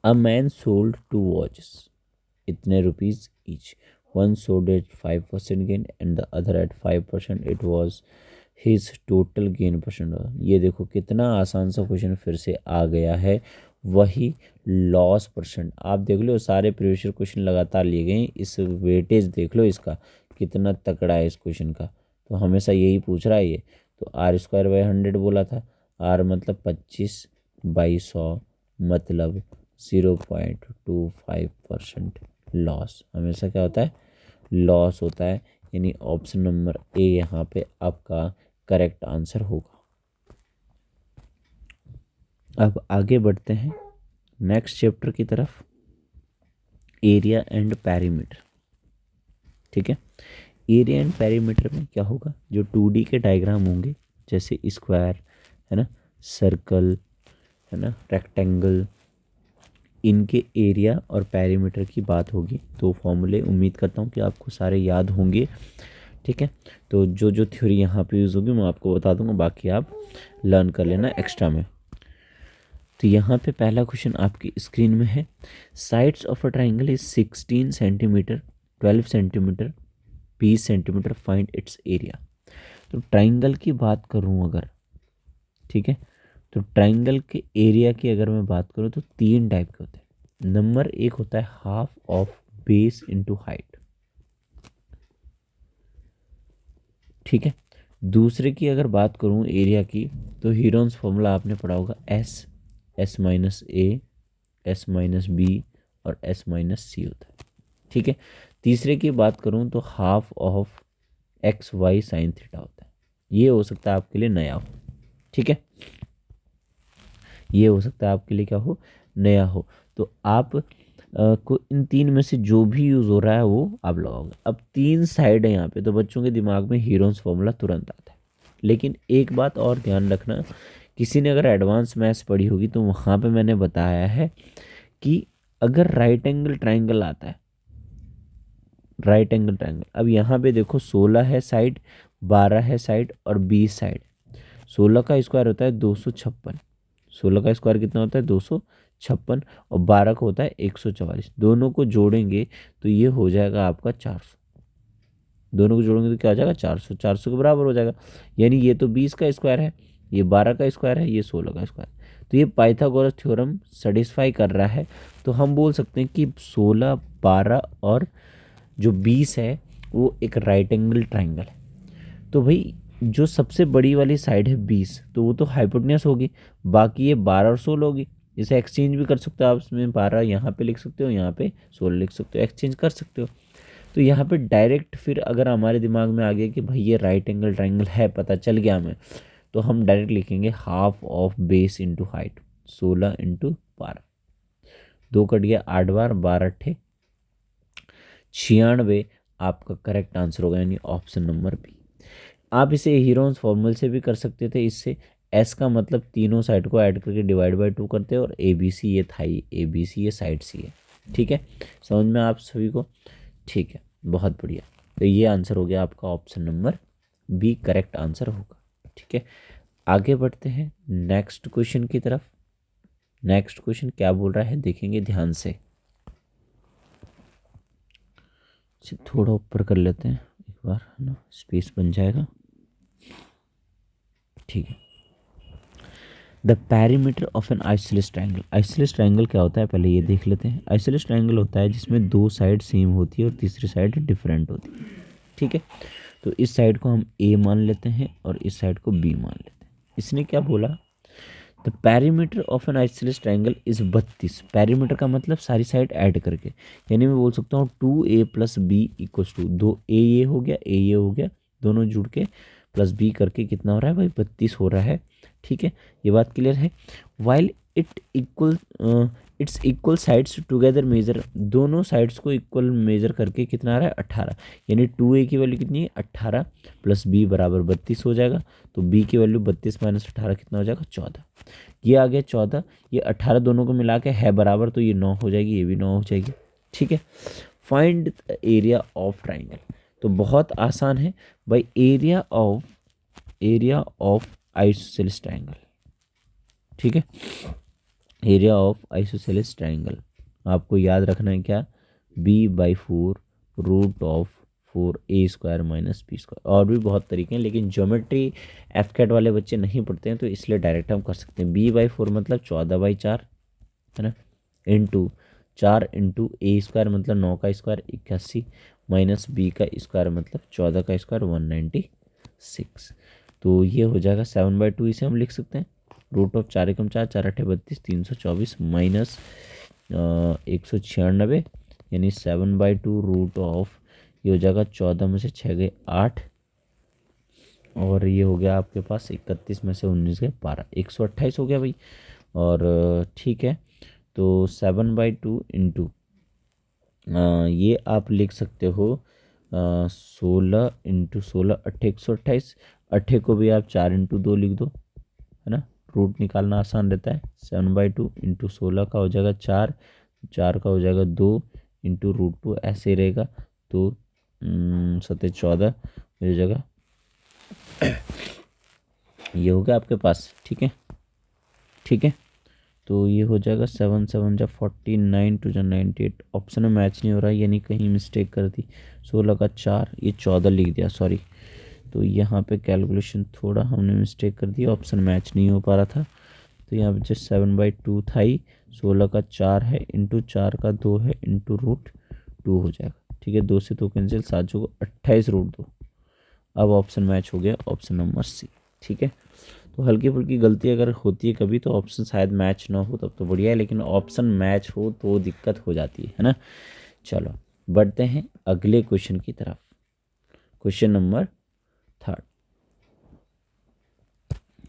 अ मैन सोल्ड 2 वॉचेस, इतने rupees each, one sold at 5% gain and the other at 5%, it was his total gain percent. ये देखो कितना आसान सा क्वेश्चन फिर से आ गया है, वही लॉस परसेंट। आप देख लो सारे प्रीवियस ईयर क्वेश्चन लगातार लिए गए, इस वेटेज देख लो इसका कितना तकड़ा है इस क्वेश्चन का। तो हमेशा यही पूछ रहा है ये। तो R²/100 बोला था, R मतलब 25/100 मतलब 0.25% लॉस। हमेशा क्या होता है, लॉस होता है, यानी ऑप्शन नंबर ए यहाँ पे आपका करेक्ट आंसर होगा। अब आगे बढ़ते हैं नेक्स्ट चैप्टर की तरफ, एरिया एंड पेरीमीटर। ठीक है, एरिया एंड पेरीमीटर में क्या होगा, जो 2D के डायग्राम होंगे, जैसे स्क्वायर, है ना, सर्कल, है ना, रेक्टेंगल, इनके एरिया और पेरीमीटर की बात होगी। तो फॉर्मूले उम्मीद करता हूँ कि आपको सारे याद होंगे। ठीक है, तो जो जो थ्योरी यहाँ पे यूज़ होगी मैं आपको बता दूंगा, बाकी आप लर्न कर लेना एक्स्ट्रा में। तो यहाँ पे पहला क्वेश्चन आपकी स्क्रीन में है, sides of a triangle is 16 centimetre, 12 centimetre, 20 centimetre, find its area. तो ट्राइंगल की बात करूँ अगर, ठीक है, तो ट्राइंगल के एरिया की अगर मैं बात करूँ तो 3 टाइप के होते हैं। नंबर 1 होता है half of base into height. ठीक है, दूसरे की अगर बात करूँ एरिया की, तो हीरोन्स फॉर्मूला आपने पढ़ा होगा, S S-A, S-B और S-C होता है। ठीक है, तीसरे की बात करूँ तो हाफ ऑफ XY sin θ होता है। ये हो सकता है आपके लिए नया हो। ठीक है, ये हो सकता है आपके लिए क्या हो, नया हो। तो आप को इन तीन में से जो भी यूज़ हो रहा है वो आप लगाओगे। अब तीन साइड है यहाँ पे, तो बच्चों के दिमाग में हीरोन्स फॉर्मूला तुरंत आता है। लेकिन एक बात और ध्यान रखना, किसी ने अगर एडवांस मैथ्स पढ़ी होगी तो वहाँ पे मैंने बताया है कि अगर राइट एंगल ट्राइंगल आता है, राइट एंगल ट्राइंगल, अब यहाँ पे देखो 16 है साइड, 12 है साइड और 20 साइड। 16 का स्क्वायर होता है 256, 16 का स्क्वायर कितना होता है 256, और 12 का होता है 144। दोनों को जोड़ेंगे तो ये हो जाएगा आपका 400, दोनों को जोड़ेंगे तो क्या हो जाएगा 400, 400 के बराबर हो जाएगा। यानी ये तो 20 का स्क्वायर है, ये 12 का स्क्वायर है, ये 16 का स्क्वायर। तो ये पाइथागोरस थ्योरम सेटिस्फाई कर रहा है। तो हम बोल सकते हैं कि 16, 12 और जो 20 है वो एक राइट एंगल ट्राइंगल है। तो भाई जो सबसे बड़ी वाली साइड है 20, तो वो तो हाइपोटेन्यूस होगी, बाकी ये 12 और 16 होगी। इसे एक्सचेंज भी कर सकते हो आप, इसमें 12 यहाँ पे लिख सकते हो, यहाँ पे 16 लिख सकते हो, एक्सचेंज कर सकते हो। तो यहाँ पे डायरेक्ट फिर अगर हमारे दिमाग में आ गया कि भाई ये राइट एंगल ट्राइंगल है, पता चल गया हमें, तो हम डायरेक्ट लिखेंगे half of base into height, 16 into 12, 2 cut गया 8 बार, 12 × 96 आपका करेक्ट आंसर होगा, यानी ऑप्शन नंबर बी। आप इसे हीरोन्स फॉर्मूले से भी कर सकते थे। इससे एस का मतलब तीनों साइड को ऐड करके डिवाइड बाय 2 करते हैं, और ए बी सी ये थाई, ए बी सी ये साइड सी है। ठीक है, समझ में आप सभी को? ठीक है, बहुत बढ़िया। तो ये आंसर हो गया आपका option number B, correct answer होगा। ठीक है, आगे बढ़ते हैं नेक्स्ट क्वेश्चन की तरफ। नेक्स्ट क्वेश्चन क्या बोल रहा है देखेंगे ध्यान से। थोड़ा ऊपर कर लेते हैं एक बार, है ना, स्पेस बन जाएगा। ठीक है, the perimeter of N isosceles triangle. Isosceles triangle क्या होता है पहले ये देख लेते हैं। आइसोसेलेस ट्राइंगल होता है जिसमें दो साइड सेम होती है और तीसरी साइड डिफरेंट होती है। ठीक है, तो इस साइड को हम ए मान लेते हैं और इस साइड को बी मान लेते हैं। इसने क्या बोला, the perimeter of N isosceles triangle is 32। Perimeter का मतलब सारी साइड ऐड करके, यानी मैं बोल सकता हूँ 2a + b = 2, 2a ये हो गया, a ये हो गया, दोनों जुड़ के प्लस b करके कितना हो रहा है भाई 32 हो रहा है। ठीक है, ये बात क्लियर है। While its equal sides together measure, दोनों साइड्स को इक्वल मेजर करके कितना आ रहा है 18, यानी 2a की वैल्यू कितनी है 18 + b = 32 हो जाएगा। तो b की वैल्यू 32 - 18 कितना हो जाएगा 14। ये आ गया 14, ये 18 दोनों को मिला के है बराबर, तो ये 9 हो जाएगी, ये भी 9 हो जाएगी। ठीक है, फाइंड एरिया ऑफ ट्राइंगल। तो बहुत आसान है भाई, एरिया ऑफ आइसोसेलेस ट्राइंगल। ठीक है, एरिया ऑफ आइसोसेलेस ट्राइंगल आपको याद रखना है क्या, b/4 √4a² - b²। और भी बहुत तरीके हैं, लेकिन ज्योमेट्री एफकेट वाले बच्चे नहीं पढ़ते हैं, तो इसलिए डायरेक्ट हम कर सकते हैं। b/4 मतलब 14/4, है ना, इंटू 4 इंटू a² मतलब 9 का स्क्वायर 81, माइनस b का स्क्वायर मतलब 14 का स्क्वायर 196। तो ये हो जाएगा 7/2, इसे हम लिख सकते हैं। √4 × 4, 4 × 8 = 32, 324 माइनस 196, यानी 7/2 ये हो जाएगा 14 में से 6 गए 8, और ये हो गया आपके पास 31 में से 19 गए 12, 128 हो गया भाई। और ठीक है, तो 7/2 इंटू ये आप लिख सकते हो 16 इंटू 16 8 128, 8 को भी आप 4 इंटू 2 लिख दो, है ना, रूट निकालना आसान रहता है। 7/2 इंटू 16 का हो जाएगा 4, 4 का हो जाएगा 2 इंटू √2, ऐसे रहेगा। तो 7 14 हो जाएगा, ये हो गया आपके पास। ठीक है, ठीक है, तो ये हो जाएगा 7 7 जा 49, 2 जा 98। ऑप्शन में मैच नहीं हो रहा है, यानी कहीं मिस्टेक कर दी। 16 का 4, ये 14 लिख दिया, सॉरी। तो यहाँ पे कैलकुलेशन थोड़ा हमने मिस्टेक कर दी, ऑप्शन मैच नहीं हो पा रहा था। तो यहाँ पे जस्ट 7/2 था ही, 16 का 4 है, इंटू 4 का 2 है, इंटू √2 हो जाएगा। ठीक है, 2 से 2 कैंसिल, 7 को 28 √2। अब ऑप्शन मैच हो गया, ऑप्शन नंबर सी। ठीक है, तो हल्की फुल्की गलती अगर होती है कभी, तो ऑप्शन शायद मैच ना हो तब तो बढ़िया है, लेकिन ऑप्शन मैच हो तो दिक्कत हो जाती है ना। चलो बढ़ते हैं अगले क्वेश्चन की तरफ। Question number 3।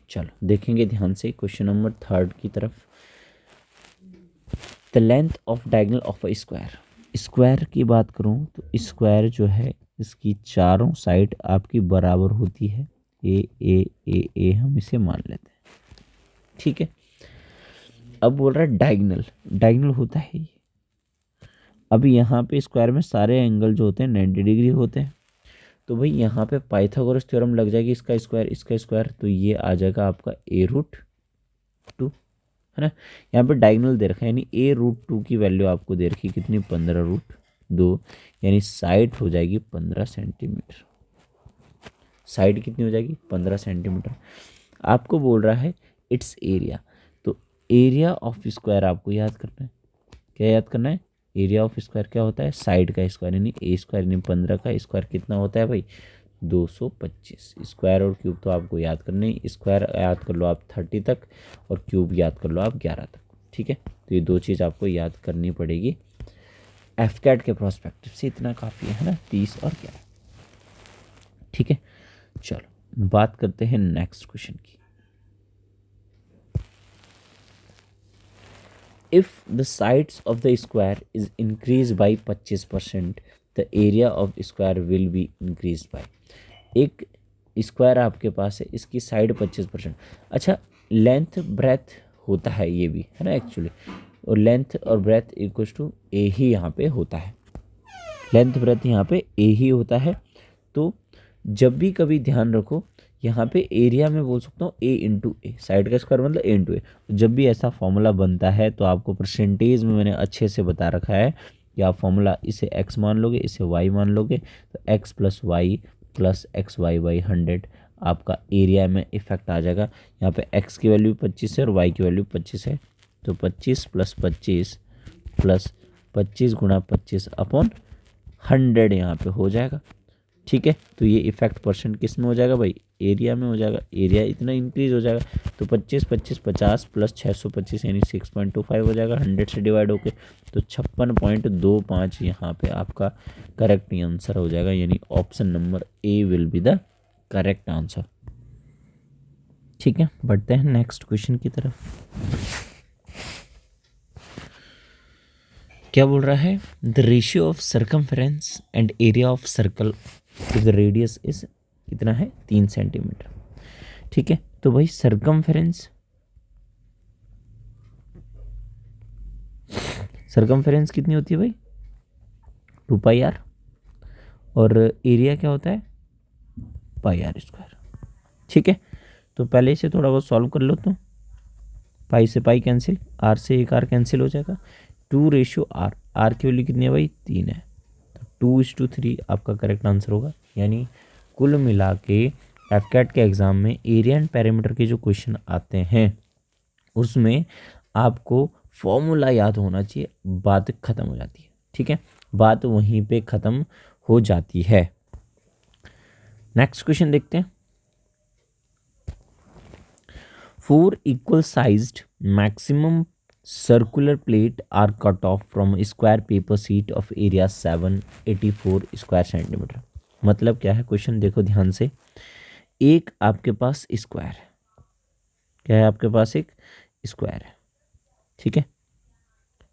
चलो देखेंगे ध्यान से क्वेश्चन नंबर 3 की तरफ। The length of diagonal of a square. Square की बात करूं तो स्क्वायर जो है इसकी चारों साइड आपकी बराबर होती है। ए हम इसे मान लेते हैं, ठीक है। अब बोल रहा है डायगोनल, डायगोनल होता है ये। अब यहाँ पे स्क्वायर में सारे एंगल जो होते हैं 90 डिग्री होते हैं। तो भाई यहाँ पे पाइथागोरस थ्योरम लग जाएगी, इसका स्क्वायर, तो ये आ जाएगा आपका a√2, है ना। यहाँ पे डायगोनल दे रखा है, यानी a√2 की वैल्यू आपको दे रखी है कितनी, 15√2, यानी साइड हो जाएगी 15 सेंटीमीटर। साइड कितनी हो जाएगी, 15 सेंटीमीटर। आपको बोल रहा है इट्स एरिया, तो एरिया ऑफ स्क्वायर आपको याद करना है। क्या याद करना है, एरिया ऑफ स्क्वायर क्या होता है, साइड का स्क्वायर, यानी ए स्क्वायर, यानी 15 का स्क्वायर कितना होता है भाई, 225। स्क्वायर और क्यूब तो आपको याद करना है, स्क्वायर याद कर लो आप 30 तक और क्यूब याद कर लो आप 11 तक, ठीक है। तो ये 2 चीज़ आपको याद करनी पड़ेगी। एफकैट के प्रोस्पेक्टिव से इतना काफ़ी है ना, 30 और 11, ठीक है। चलो बात करते हैं नेक्स्ट क्वेश्चन की। If the sides of the square is increased by 25%, the area of square will be increased by। एक स्क्वायर आपके पास है, इसकी साइड 25%। अच्छा, लेंथ ब्रेथ होता है ये भी, है ना एक्चुअली, और लेंथ और ब्रेथ इक्वल्स टू ए ही यहाँ पे होता है। लेंथ ब्रेथ यहाँ पे ए ही होता है। तो जब भी कभी ध्यान रखो, यहाँ पे एरिया में बोल सकता हूँ a/a, साइड का स्क्वायर मतलब a/a। जब भी ऐसा फॉर्मूला बनता है तो आपको परसेंटेज में मैंने अच्छे से बता रखा है कि आप फॉर्मूला इसे x मान लोगे, इसे y मान लोगे, तो x + y + xy/100 आपका एरिया में इफेक्ट आ जाएगा। यहाँ पे x की वैल्यू 25 है और y की वैल्यू 25 है, तो 25 + 25 + 25 × 25/100 यहाँ पे हो जाएगा, ठीक है। तो ये इफेक्ट परसेंट किस में हो जाएगा भाई, एरिया में हो जाएगा। एरिया इतना इंक्रीज हो जाएगा, तो 25 25 50 + 625 यानी 6.25 हो जाएगा 100 से डिवाइड होके, तो 56.25 यहाँ पे आपका करेक्ट आंसर हो जाएगा, यानी option number A will be the correct answer, ठीक है। बढ़ते हैं नेक्स्ट क्वेश्चन की तरफ। क्या बोल रहा है, the ratio of circumference and area of circle to the radius is कितना है, 3 सेंटीमीटर, ठीक है। तो भाई सर्कमफेरेंस कितनी होती है भाई, 2πr, और एरिया क्या होता है, πr², ठीक है। तो पहले इसे थोड़ा बहुत सॉल्व कर लो, तो पाई से पाई कैंसिल, आर से एक आर कैंसिल हो जाएगा, 2/r, आर की वैल्यू कितनी है भाई, 3 है, तो 2:3 आपका करेक्ट आंसर होगा। यानी कुल मिला के एफकैट के एग्ज़ाम में एरिया एंड पैरामीटर के जो क्वेश्चन आते हैं उसमें आपको फॉर्मूला याद होना चाहिए, बात खत्म हो जाती है, ठीक है, बात वहीं पे ख़त्म हो जाती है। नेक्स्ट क्वेश्चन देखते हैं। 4 equal sized maximum circular plate are cut off from a square paper sheet of area 784 square centimetre. मतलब क्या है, क्वेश्चन देखो ध्यान से। एक आपके पास स्क्वायर है, क्या है आपके पास, एक स्क्वायर है, ठीक है।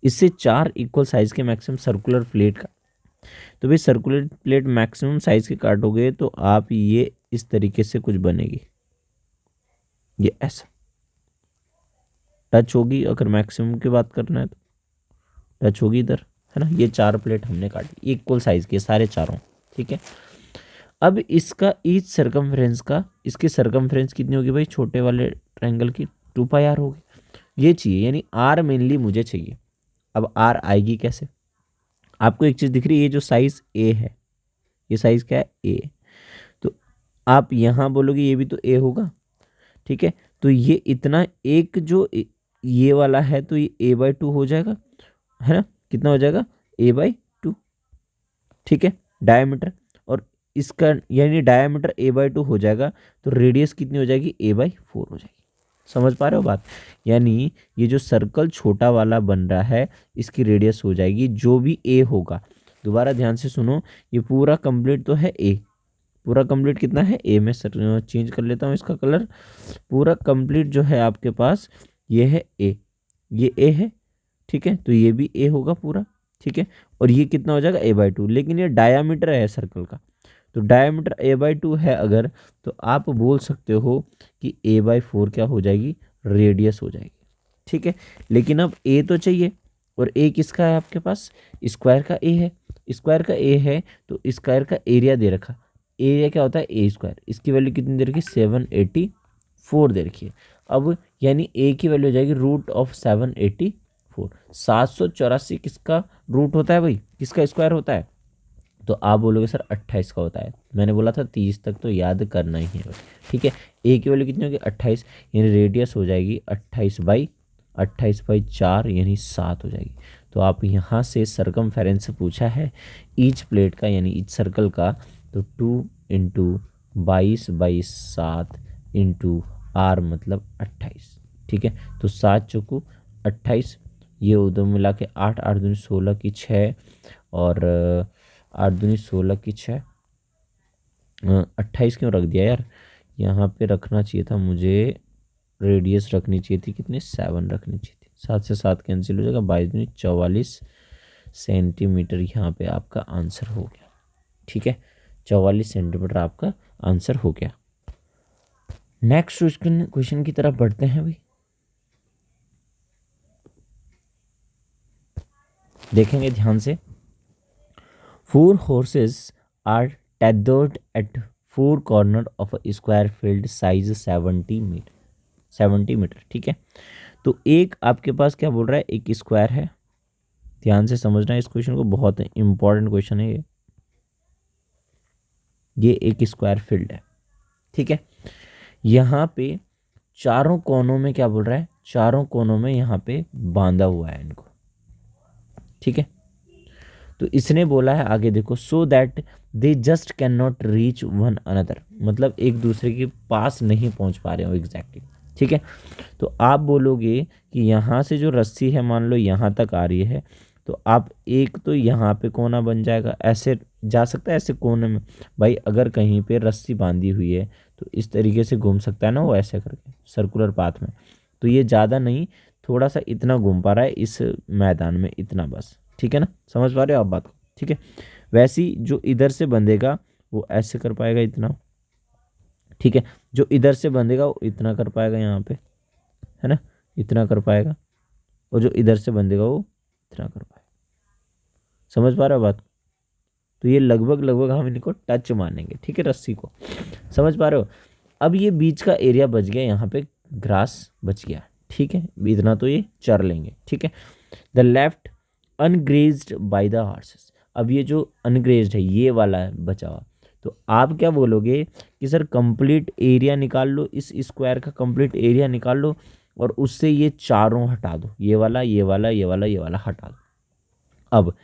इससे 4 इक्वल साइज के मैक्सिमम सर्कुलर प्लेट का, तो भाई सर्कुलर प्लेट मैक्सिमम साइज के काटोगे तो आप ये इस तरीके से कुछ बनेगी, ये ऐसा टच होगी। अगर मैक्सिमम की बात करना है तो टच होगी इधर, है ना। ये 4 प्लेट हमने काटी इक्वल साइज के सारे चारों, ठीक है। अब इसका ईच सर्कमफ्रेंस का, इसकी सर्कमफ्रेंस कितनी होगी भाई, छोटे वाले ट्रायंगल की 2πr होगी, ये चाहिए, यानी आर मेनली मुझे चाहिए। अब आर आएगी कैसे, आपको एक चीज़ दिख रही है, ये जो साइज ए है, ये साइज क्या है, ए, तो आप यहाँ बोलोगे ये भी तो ए होगा, ठीक है। तो ये इतना एक जो ये वाला है तो ये a/2 हो जाएगा, है ना, कितना हो जाएगा, a/2, ठीक है, डायमीटर। और इसका यानी डायमीटर a/2 हो जाएगा, तो रेडियस कितनी हो जाएगी, a/4 हो जाएगी। समझ पा रहे हो बात, यानी ये जो सर्कल छोटा वाला बन रहा है इसकी रेडियस हो जाएगी जो भी a होगा। दोबारा ध्यान से सुनो, ये पूरा कंप्लीट तो है a, पूरा कंप्लीट कितना है ए में, सर चेंज कर लेता हूँ इसका कलर। पूरा कंप्लीट जो है आपके पास ये है ए, ये ए है, ठीक है, तो ये भी ए होगा पूरा, ठीक है, और ये कितना हो जाएगा a/2। लेकिन ये डायामीटर है सर्कल का, तो डायामीटर a/2 है अगर, तो आप बोल सकते हो कि a/4 क्या हो जाएगी, रेडियस हो जाएगी, ठीक है। लेकिन अब ए तो चाहिए, और ए किसका है आपके पास, स्क्वायर का ए है, स्क्वायर का ए है तो स्क्वायर का एरिया दे रखा, एरिया क्या होता है ए स्क्वायर, इसकी वैल्यू कितनी दे रखी, 784 दे रखी है। अब यानी ए की वैल्यू हो जाएगी √784। 784 किसका रूट होता है भाई, किसका स्क्वायर होता है, तो आप बोलोगे सर 28 का होता है। मैंने बोला था 30 तक तो याद करना ही है भाई, ठीक है। ए की वैल्यू कितनी होगी 28, यानी रेडियस हो जाएगी 28/4 यानी 7 हो जाएगी। तो आप यहाँ से सरकमफेरेंस पूछा है ईच प्लेट का यानी ईच सर्कल का, तो 2 × 22/7 × r मतलब 28, ठीक है। तो 7 चौकू 28, ये उधर मिला के 8, 8 दूनी 16 की 6, और 8 दूनी 16 की 6, 28 क्यों रख दिया यार, यहाँ पे रखना चाहिए था मुझे, रेडियस रखनी चाहिए थी, कितनी 7 रखनी चाहिए थी, 7 से 7 कैंसिल हो जाएगा, 22 दूनी 44 सेंटीमीटर यहाँ पे आपका आंसर हो गया, ठीक है। 44 सेंटीमीटर आपका आंसर हो गया। नेक्स्ट क्वेश्चन की तरफ बढ़ते हैं भाई, देखेंगे ध्यान से। 4 horses are tethered at 4 corner of a square field size 70 metre, ठीक है। तो एक आपके पास क्या बोल रहा है, एक स्क्वायर है, ध्यान से समझना है इस क्वेश्चन को, बहुत इंपॉर्टेंट क्वेश्चन है ये एक स्क्वायर फील्ड है, ठीक है। यहाँ पे चारों कोनों में क्या बोल रहा है, चारों कोनों में यहाँ पे बांधा हुआ है इनको, ठीक है। तो इसने बोला है आगे देखो, so that they just can not reach one another, मतलब एक दूसरे के पास नहीं पहुंच पा रहे हो एग्जैक्टली, ठीक है। तो आप बोलोगे कि यहाँ से जो रस्सी है मान लो यहाँ तक आ रही है, तो आप एक तो यहाँ पे कोना बन जाएगा, ऐसे जा सकता है ऐसे कोने में, भाई अगर कहीं पे रस्सी बांधी हुई है तो इस तरीके से घूम सकता है ना वो, ऐसे करके सर्कुलर पाथ में। तो ये ज़्यादा नहीं, थोड़ा सा इतना घूम पा रहा है इस मैदान में, इतना बस, ठीक है ना, समझ पा रहे हो आप बात को, ठीक है। वैसी जो इधर से बंधेगा वो ऐसे कर पाएगा इतना, ठीक है, जो इधर से बंधेगा वो इतना कर पाएगा यहाँ पे, है ना, इतना कर पाएगा, और जो इधर से बंधेगा वो इतना कर पाएगा, समझ पा रहे हो बात को। तो ये लगभग हम इनको टच मानेंगे, ठीक है, रस्सी को, समझ पा रहे हो। अब ये बीच का एरिया बच गया, यहाँ पे ग्रास बच गया, ठीक है, इतना तो ये चर लेंगे, ठीक है। The left ungrazed by the horses, अब ये जो अनग्रेज्ड है ये वाला है बचा हुआ, तो आप क्या बोलोगे कि सर कंप्लीट एरिया निकाल लो, इस स्क्वायर का कंप्लीट एरिया निकाल लो, और उससे ये चारों हटा दो, ये वाला ये वाला ये वाला ये वाला हटा दो। अब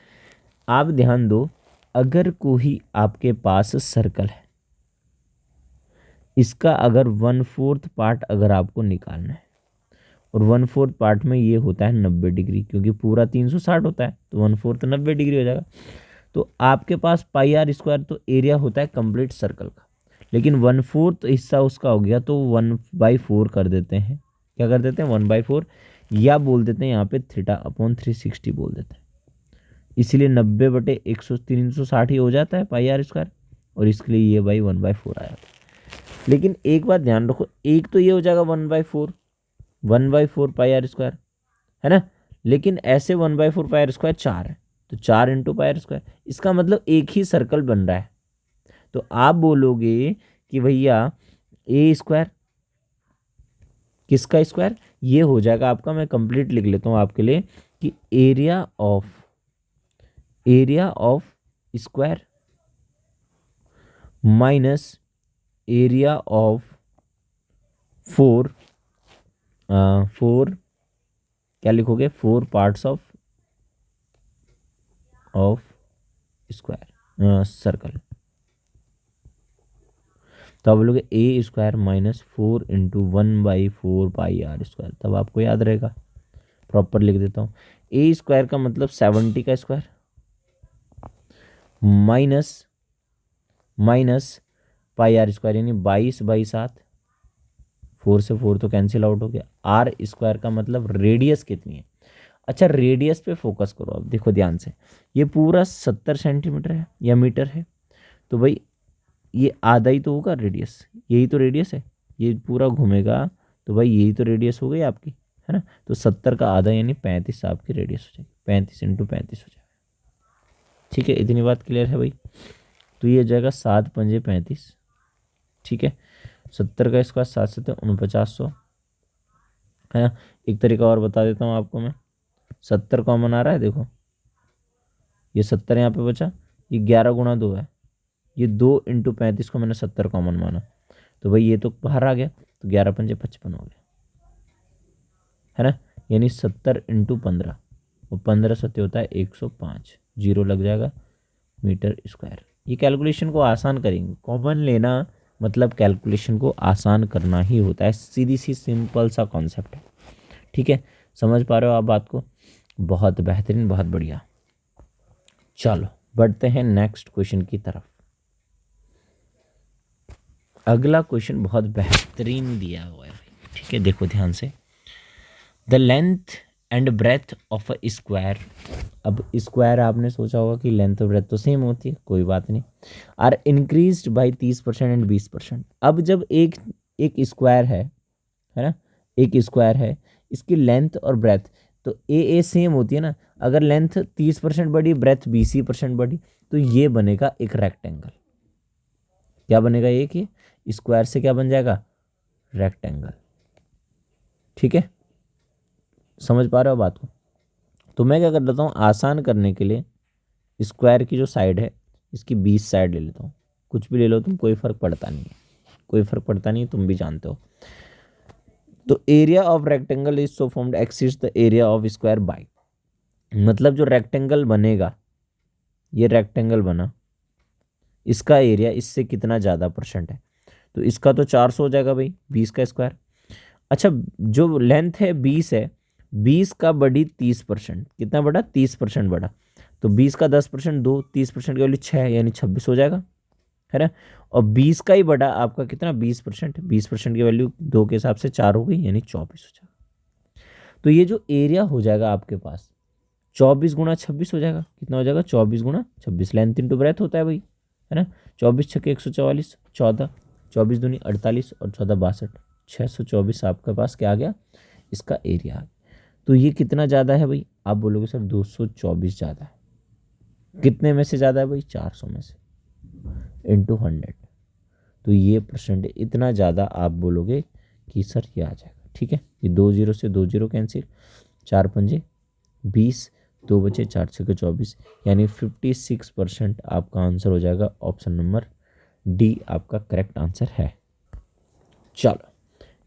आप ध्यान दो, अगर कोई आपके पास सर्कल है, इसका अगर 1/4 पार्ट अगर आपको निकालना है, और 1/4 पार्ट में ये होता है 90 डिग्री, क्योंकि पूरा 360 होता है, तो 1/4 तो 90 डिग्री हो जाएगा। तो आपके पास πr² तो एरिया होता है कंप्लीट सर्कल का, लेकिन 1/4 हिस्सा उसका हो गया, तो 1/4 कर देते हैं, क्या कर देते हैं 1/4, या बोल देते हैं यहाँ पे θ/360 बोल देते हैं, इसीलिए 90/360 ही हो जाता है πr², और इसके लिए ये भाई 1/4 आया। लेकिन एक बात ध्यान रखो, एक तो ये हो जाएगा 1/4 πr², है ना, लेकिन ऐसे 1/4 πr² 4 है, तो 4 × πr², इसका मतलब एक ही सर्कल बन रहा है। तो आप बोलोगे कि भैया a² किसका स्क्वायर, ये हो जाएगा आपका, मैं कंप्लीट लिख लेता हूँ आपके लिए, कि area of square minus area of 4 क्या लिखोगे, 4 पार्ट्स ऑफ स्क्वायर सर्कल, तो आप बोलोगे a² -4 × 1/4 πr², तब आपको याद रहेगा, प्रॉपर लिख देता हूँ, a² का मतलब 70 का square, minus pi r square यानी 22/7, 4 से 4 तो कैंसिल आउट हो गया। आर स्क्वायर का मतलब रेडियस कितनी है। अच्छा रेडियस पे फोकस करो अब, देखो ध्यान से, ये पूरा 70 सेंटीमीटर है या मीटर है, तो भाई ये आधा ही तो होगा रेडियस, यही तो रेडियस है, ये पूरा घूमेगा तो भाई यही तो रेडियस हो गई आपकी, है ना। तो 70 का आधा यानी 35 आपकी रेडियस हो जाएगी, 35 × 35 हो जाएगा। ठीक है, इतनी बात क्लियर है भाई। तो ये हो जाएगा 7×5 = 35। ठीक है, 70 का स्क्वायर 7×7 = 4900, है ना। एक तरीका और बता देता हूँ आपको मैं, 70 कॉमन आ रहा है, देखो ये 70 यहाँ पे बचा, ये 11×2 है, ये 2×35 को मैंने 70 कॉमन माना, तो भाई ये तो बाहर आ गया, तो 11×5 = 55 हो गया, है ना। यानी 70×15 और 15 सत्य होता है 105, जीरो लग जाएगा मीटर स्क्वायर। ये कैलकुलेशन को आसान करेंगे, कॉमन लेना मतलब कैलकुलेशन को आसान करना ही होता है, सीधी सी सिंपल सा कॉन्सेप्ट है। ठीक है, समझ पा रहे हो आप बात को, बहुत बेहतरीन, बहुत बढ़िया। चलो बढ़ते हैं नेक्स्ट क्वेश्चन की तरफ। अगला क्वेश्चन बहुत बेहतरीन दिया हुआ है, ठीक है, देखो ध्यान से। The length and breadth of a square, अब स्क्वायर आपने सोचा होगा कि लेंथ और ब्रेथ तो सेम होती है, कोई बात नहीं, आर इंक्रीज्ड बाई 30% एंड 20%। अब जब एक एक स्क्वायर है ना, एक स्क्वायर है, इसकी लेंथ और ब्रेथ तो ए सेम होती है ना, अगर लेंथ 30% बढ़ी, ब्रेथ 20% बढ़ी, तो ये बनेगा एक रेक्टेंगल। क्या बनेगा ये कि स्क्वायर से क्या बन जाएगा, रेक्टेंगल। ठीक है, समझ पा रहे हो बात को। तो मैं क्या कर लेता हूँ, आसान करने के लिए स्क्वायर की जो साइड है इसकी 20 साइड ले लेता हूँ, कुछ भी ले लो तुम, कोई फर्क पड़ता नहीं है, कोई फर्क पड़ता नहीं है, तुम भी जानते हो। तो area of rectangle is so formed axis the area of square by, मतलब जो रेक्टेंगल बनेगा, ये रेक्टेंगल बना, इसका एरिया इससे कितना ज़्यादा परसेंट है, तो इसका तो 400 हो जाएगा भाई, 20 का स्क्वायर। अच्छा जो लेंथ है 20 है, 20 का बढ़ी 30%, कितना बढ़ा, 30% बढ़ा, तो 20 का 10% 2, 30% की वैल्यू 6 यानी 26 हो जाएगा, है ना। और 20 का ही बढ़ा आपका कितना, 20%, 20% की वैल्यू 2 के हिसाब से 4 हो गई यानी 24 हो जाएगा। तो ये जो एरिया हो जाएगा आपके पास 24×26 हो जाएगा, कितना हो जाएगा, 24×26, लेंथ इंटू ब्रेथ होता है भाई, है ना। 24×6 = 144, 14, 24 दूनी 48 और 14 62, 624 आपके पास क्या आ गया, इसका एरिया आ गया। तो ये कितना ज़्यादा है भाई, आप बोलोगे सर 224 ज़्यादा है, कितने में से ज़्यादा है भाई, 400 में से, इंटू 100, तो ये परसेंट इतना ज़्यादा आप बोलोगे कि सर ये आ जाएगा। ठीक है, ये 2 0 से 2 0 कैंसिल, 4×5 = 20, 2 बचे, 4×6 = 24, यानी 56% आपका आंसर हो जाएगा। ऑप्शन नंबर डी आपका करेक्ट आंसर है। चलो,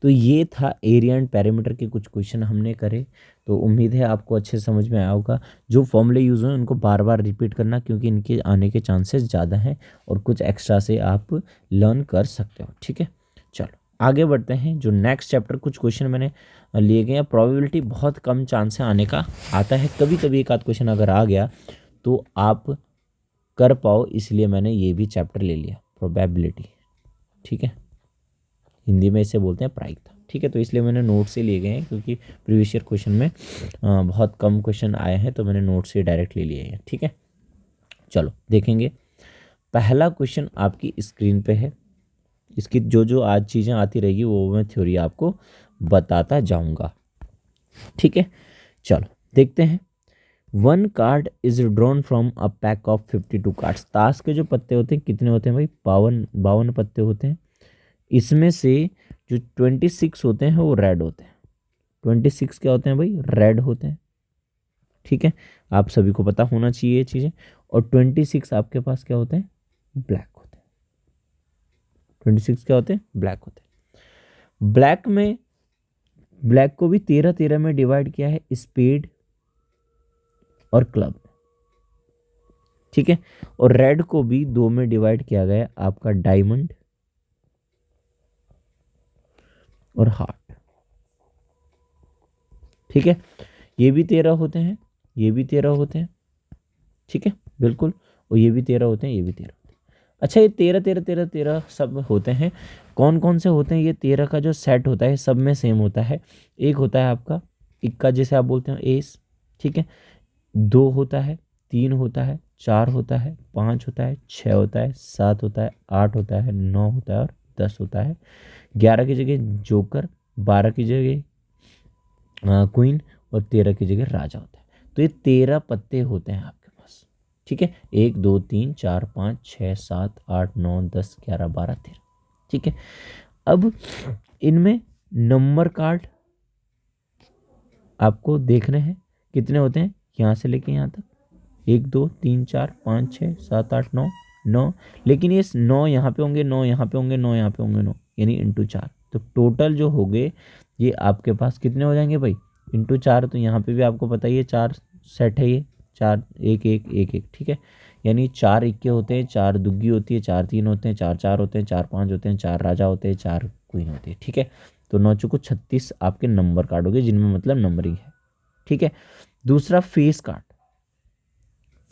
तो ये था एरिया एंड पैरामीटर के कुछ क्वेश्चन हमने करे, तो उम्मीद है आपको अच्छे समझ में आया होगा। जो फॉर्मूले यूज़ हुए उनको बार बार रिपीट करना, क्योंकि इनके आने के चांसेस ज़्यादा हैं और कुछ एक्स्ट्रा से आप लर्न कर सकते हो। ठीक है, चलो आगे बढ़ते हैं। जो नेक्स्ट चैप्टर कुछ क्वेश्चन मैंने लिए गए हैं, प्रोबेबिलिटी बहुत कम चांस है आने का, आता है कभी कभी एक आध क्वेश्चन अगर आ गया तो आप कर पाओ, इसलिए मैंने ये भी चैप्टर ले लिया, प्रोबेबिलिटी। ठीक है, हिंदी में इसे बोलते हैं प्रायिकता। ठीक है, तो इसलिए मैंने नोट से लिए गए हैं, क्योंकि प्रीवियस ईयर क्वेश्चन में बहुत कम क्वेश्चन आए हैं, तो मैंने नोट से डायरेक्ट ले लिए हैं। ठीक है, चलो देखेंगे। पहला क्वेश्चन आपकी स्क्रीन पे है, इसकी जो जो आज चीज़ें आती रहेगी वो मैं थ्योरी आपको बताता जाऊंगा। ठीक है, चलो देखते हैं। 1 card is drawn from a pack of 52 cards. ताश के जो पत्ते होते हैं कितने होते हैं भाई, 52 पत्ते होते हैं। इसमें से जो 26 होते हैं वो रेड होते हैं। 26 क्या होते हैं भाई, रेड होते हैं। ठीक है, आप सभी को पता होना चाहिए ये चीज़ें। और 26 आपके पास क्या होते हैं, ब्लैक होते हैं। 26 क्या होते हैं, ब्लैक होते हैं। ब्लैक में, ब्लैक को भी 13-13 में डिवाइड किया है, स्पेड और क्लब। ठीक है, और रेड को भी 2 में डिवाइड किया गया, आपका डायमंड और हार्ट। ठीक है, ये भी 13 होते हैं, ये भी 13 होते हैं। ठीक है, बिल्कुल, और ये भी 13 होते हैं, ये भी 13 होते हैं। अच्छा ये 13 13 13 13 सब होते हैं, कौन कौन से होते हैं? ये 13 का जो सेट होता है सब में सेम होता है। एक होता है आपका इक्का, जैसे आप बोलते हैं एस, ठीक है। 2 होता है, 3 होता है, 4 होता है, 5 होता है, 6 होता है, 7 होता है, 8 होता है, 9 होता है और 10 होता है। 11 की जगह जोकर, 12 की जगह क्वीन और 13 की जगह राजा होता है। तो ये 13 पत्ते होते हैं आपके पास, ठीक है। 1 2 3 4 5 6 7 8 9 10 11 12 13, ठीक है। अब इनमें नंबर कार्ड आपको देखने हैं कितने होते हैं, यहाँ से लेके यहाँ तक 1 2 3 4 5 6 7 8 9 9, लेकिन ये 9 यहाँ पे होंगे, 9 यहाँ पे होंगे, 9 यहाँ पे होंगे, 9 यानी इंटू 4। तो टोटल जो हो गए ये आपके पास कितने हो जाएंगे भाई, इंटू 4। तो यहाँ पे भी आपको पता ही है 4 सेट है, ये 4 1 1 1 1, ठीक है। यानी 4 इक्के होते हैं, 4 दुग्गी होती है, 4 3 होते हैं, 4 4 होते हैं, 4 5 होते हैं, 4 राजा होते हैं, 4 क्वीन होती है, ठीक है। तो 9 चौको 36 आपके नंबर कार्ड हो गए जिनमें मतलब नंबरिंग है, ठीक है। दूसरा फेस कार्ड,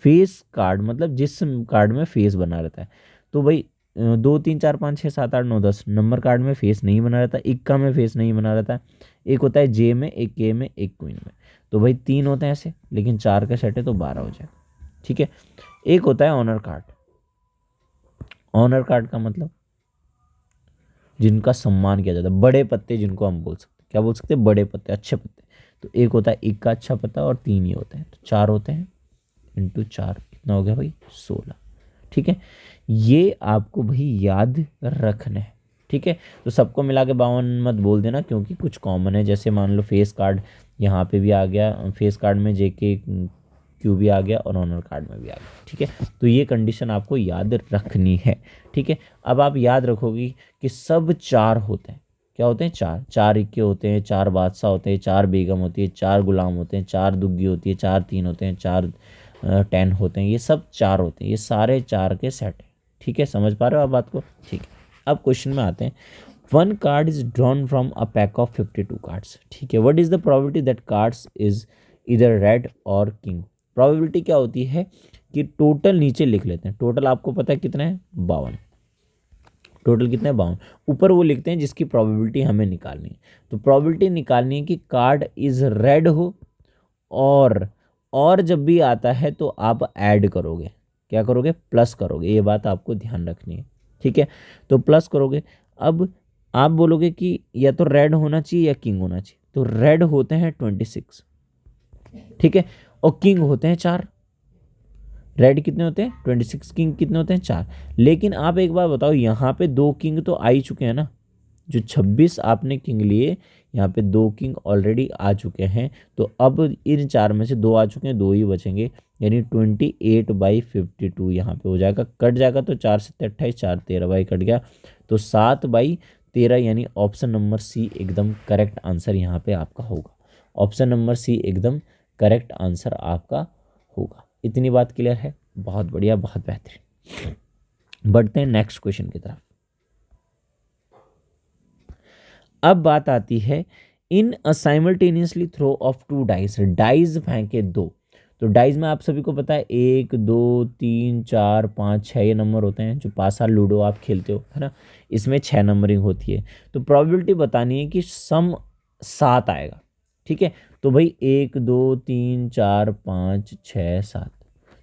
फेस कार्ड मतलब जिस कार्ड में फेस बना रहता है। तो भाई 2 3 4 5 6 7 8 9 10 नंबर कार्ड में फेस नहीं बना रहता, इक्का में फेस नहीं बना रहता। एक होता है जे में, एक के में, एक क्वीन में। तो भाई 3 होते हैं ऐसे, लेकिन 4 का सेट है तो 12 हो जाएगा, ठीक है। एक होता है ऑनर कार्ड, ऑनर कार्ड का मतलब जिनका सम्मान किया जाता है, बड़े पत्ते जिनको हम बोल सकते हैं, क्या बोल सकते हैं, बड़े पत्ते, अच्छे पत्ते। तो एक होता है इक्का अच्छा पत्ता और 3 ये होते हैं, तो 4 होते हैं इंटू 4 कितना हो गया भाई 16, ठीक है। ये आपको भाई याद रखना है, ठीक है। तो सबको मिला के 52 मत बोल देना, क्योंकि कुछ कॉमन है, जैसे मान लो फेस कार्ड यहाँ पे भी आ गया, फेस कार्ड में जेके क्यू भी आ गया और ऑनर कार्ड में भी आ गया, ठीक है। तो ये कंडीशन आपको याद रखनी है, ठीक है। अब आप याद रखोगी कि सब 4 होते हैं, क्या होते हैं, 4 4 इक्के होते हैं, 4 बादशाह होते हैं, 4 बेगम होती है, 4 गुलाम होते हैं, 4 दुग्गी होती है, 4 3 होते हैं, 4 10 होते हैं, ये सब 4 होते हैं, ये सारे 4 के सेट है, ठीक है। समझ पा रहे हो आप बात को, ठीक है। अब क्वेश्चन में आते हैं, 1 card is drawn from a pack of 52 cards, ठीक है। What is the probability that cards is इधर रेड और किंग। प्रोबेबिलिटी क्या होती है कि टोटल नीचे लिख लेते हैं, टोटल आपको पता है कितना है 52, टोटल कितना है 52, ऊपर वो लिखते हैं जिसकी प्रोबेबिलिटी हमें निकालनी है। तो प्रोबेबिलिटी निकालनी है कि कार्ड इज रेड हो, और जब भी आता है तो आप ऐड करोगे, क्या करोगे, प्लस करोगे, ये बात आपको ध्यान रखनी है, ठीक है। तो प्लस करोगे, अब आप बोलोगे कि या तो रेड होना चाहिए या किंग होना चाहिए। तो रेड होते हैं 26, ठीक है, और किंग होते हैं 4। रेड कितने होते हैं 26, किंग कितने होते हैं 4। लेकिन आप एक बार बताओ, यहाँ पे 2 किंग तो आ ही चुके हैं ना, जो 26 आपने किंग लिए, यहाँ पे 2 किंग ऑलरेडी आ चुके हैं। तो अब इन 4 में से 2 आ चुके हैं, 2 ही बचेंगे, यानी 28/52 यहाँ पे हो जाएगा, कट जाएगा। तो 4 7 28, 4 13 बाई कट गया, तो 7/13, यानी ऑप्शन नंबर सी एकदम करेक्ट आंसर यहाँ पे आपका होगा। ऑप्शन नंबर सी एकदम करेक्ट आंसर आपका होगा। इतनी बात क्लियर है, बहुत बढ़िया, बहुत बेहतरीन। बढ़ते हैं नेक्स्ट क्वेश्चन की तरफ। अब बात आती है, in a simultaneously throw of 2 dice, dice फेंके 2। तो डाइस में आप सभी को पता है 1 2 3 4 5 6 ये नंबर होते हैं, जो पासा लूडो आप खेलते हो, है ना, इसमें 6 नंबरिंग होती है। तो प्रोबेबिलिटी बतानी है कि सम 7 आएगा, ठीक है। तो भाई 1 2 3 4 5 6 7,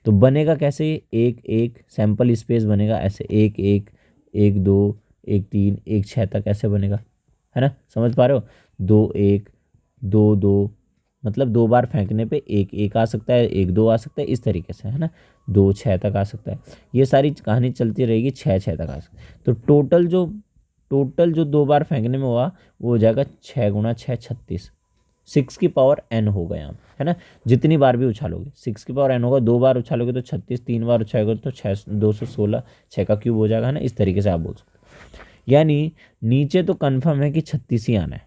तो बनेगा कैसे, एक एक सैंपल स्पेस बनेगा ऐसे, 1 1 1 2 1 3 1 6 तक ऐसे बनेगा, है ना, समझ पा रहे हो। 2 1 2 2, मतलब 2 बार फेंकने पे 1 1 आ सकता है, 1 2 आ सकता है, इस तरीके से, है ना। 2 6 तक आ सकता है, ये सारी कहानी चलती रहेगी, 6 6 तक आ सकता है। तो टोटल जो 2 बार फेंकने में हुआ वो हो जाएगा 6 गुणा 6 36, 6 की पावर n होगा यहाँ, है ना। जितनी बार भी उछालोगे 6 की पावर n होगा, 2 बार उछालोगे तो 36, 3 बार उछालोगे तो 6 216, 6 का क्यूब हो जाएगा, है ना। इस तरीके से आप बोल सकते हो। यानी नीचे तो कन्फर्म है कि 36 ही आना है,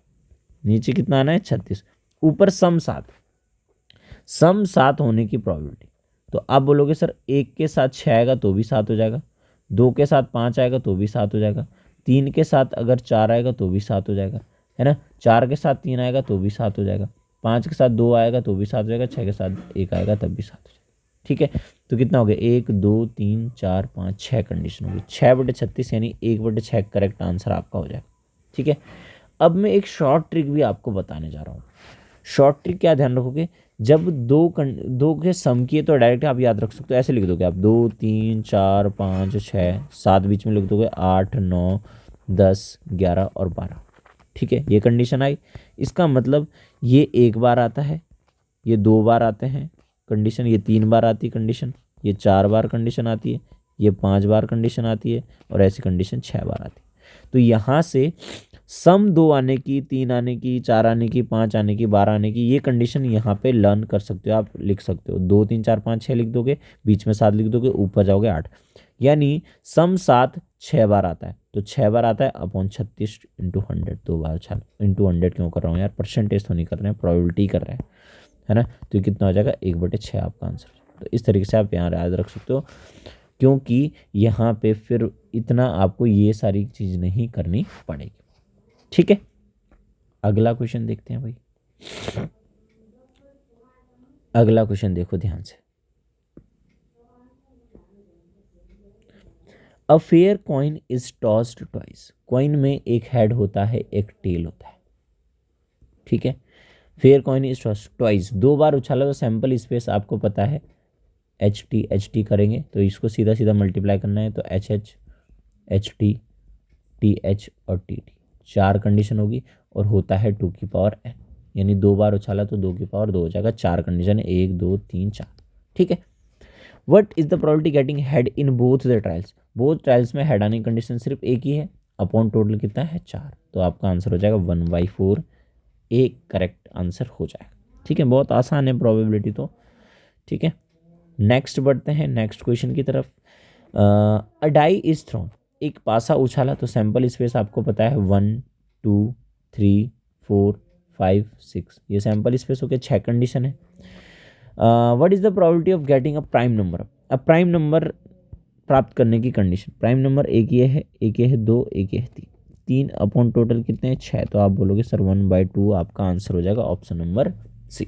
नीचे कितना आना है 36, ऊपर सम 7 होने की प्रोबेबिलिटी। तो आप बोलोगे सर 1 के साथ 6 आएगा तो भी 7 हो जाएगा, 2 के साथ 5 आएगा तो भी 7 हो जाएगा, 3 के साथ अगर 4 आएगा तो भी 7 हो जाएगा, है ना। 4 के साथ 3 आएगा तो भी 7 हो जाएगा, 5 के साथ 2 आएगा तो भी 7 हो जाएगा, 6 के साथ 1 आएगा तब भी 7 हो जाएगा। ठीक है, तो कितना हो गया 1 2 3 4 5 6 कंडीशन होगी, 6/36 यानी 1/6 करेक्ट आंसर आपका हो जाएगा। ठीक है, अब मैं एक शॉर्ट ट्रिक भी आपको बताने जा रहा हूँ। शॉर्ट ट्रिक क्या ध्यान रखोगे, जब दो के सम किए तो डायरेक्ट आप याद रख सकते हो, ऐसे लिख दोगे आप 2 3 4 5 6 7 बीच में लिख दोगे 8 9 10 11 और 12। ठीक है, ये कंडीशन आई, इसका मतलब ये एक बार आता है, ये 2 बार आते हैं कंडीशन, ये 3 बार आती है कंडीशन, ये 4 बार कंडीशन आती है, ये 5 बार कंडीशन आती है और ऐसी कंडीशन 6 बार आती है। तो यहाँ से सम 2 आने की, 3 आने की, 4 आने की, 5 आने की, 12 आने की, ये कंडीशन यहाँ पे लर्न कर सकते हो, आप लिख सकते हो। 2 3 4 5 6 लिख दोगे, बीच में 7 लिख दोगे, ऊपर जाओगे 8, यानी सम 7 6 बार आता है, तो 6 बार आता है अपॉन 36 इंटू 100, 2 बार इंटू 100 क्यों कर रहा हूँ यार, परसेंटेज तो नहीं कर रहे हैं, प्रोबेबिलिटी कर रहे हैं, है ना। तो कितना हो जाएगा 1/6 आपका आंसर। तो इस तरीके से आप यहाँ याद रख सकते हो, क्योंकि यहाँ पे फिर इतना आपको ये सारी चीज़ नहीं करनी पड़ेगी। ठीक है, अगला क्वेश्चन देखते हैं भाई। अगला क्वेश्चन देखो ध्यान से, a fair coin is tossed twice. Coin में एक हेड होता है, एक टेल होता है। ठीक है, fair coin is tossed twice, 2 बार उछाला तो सैंपल स्पेस आपको पता है एच टी करेंगे, तो इसको सीधा सीधा मल्टीप्लाई करना है, तो एच टी एच और टी 4 कंडीशन होगी और होता है 2 की पावर n, यानी 2 बार उछाला तो 2 की पावर 2 हो जाएगा, 4 कंडीशन 1 2 3 4। ठीक है, what is the probability getting head in both the trials. Both trials में हेड आने की कंडीशन सिर्फ एक ही है, अपॉन टोटल कितना है 4, तो आपका आंसर हो जाएगा 1/4, एक करेक्ट आंसर हो जाएगा। ठीक है, बहुत आसान है प्रोबेबिलिटी तो। ठीक है, नेक्स्ट बढ़ते हैं नेक्स्ट क्वेश्चन की तरफ। अ डाई इज थ्रोन, एक पासा उछाला तो सैंपल स्पेस आपको पता है 1 2 3 4 5 6, ये सैंपल स्पेस हो गया, 6 कंडीशन है। What is the probability of getting a prime number. अब प्राइम नंबर प्राप्त करने की कंडीशन, प्राइम नंबर एक ये है, एक ये है 2, एक ये है 3, 3 अपॉन टोटल कितने हैं 6, तो आप बोलोगे सर 1/2 आपका आंसर हो जाएगा ऑप्शन नंबर सी।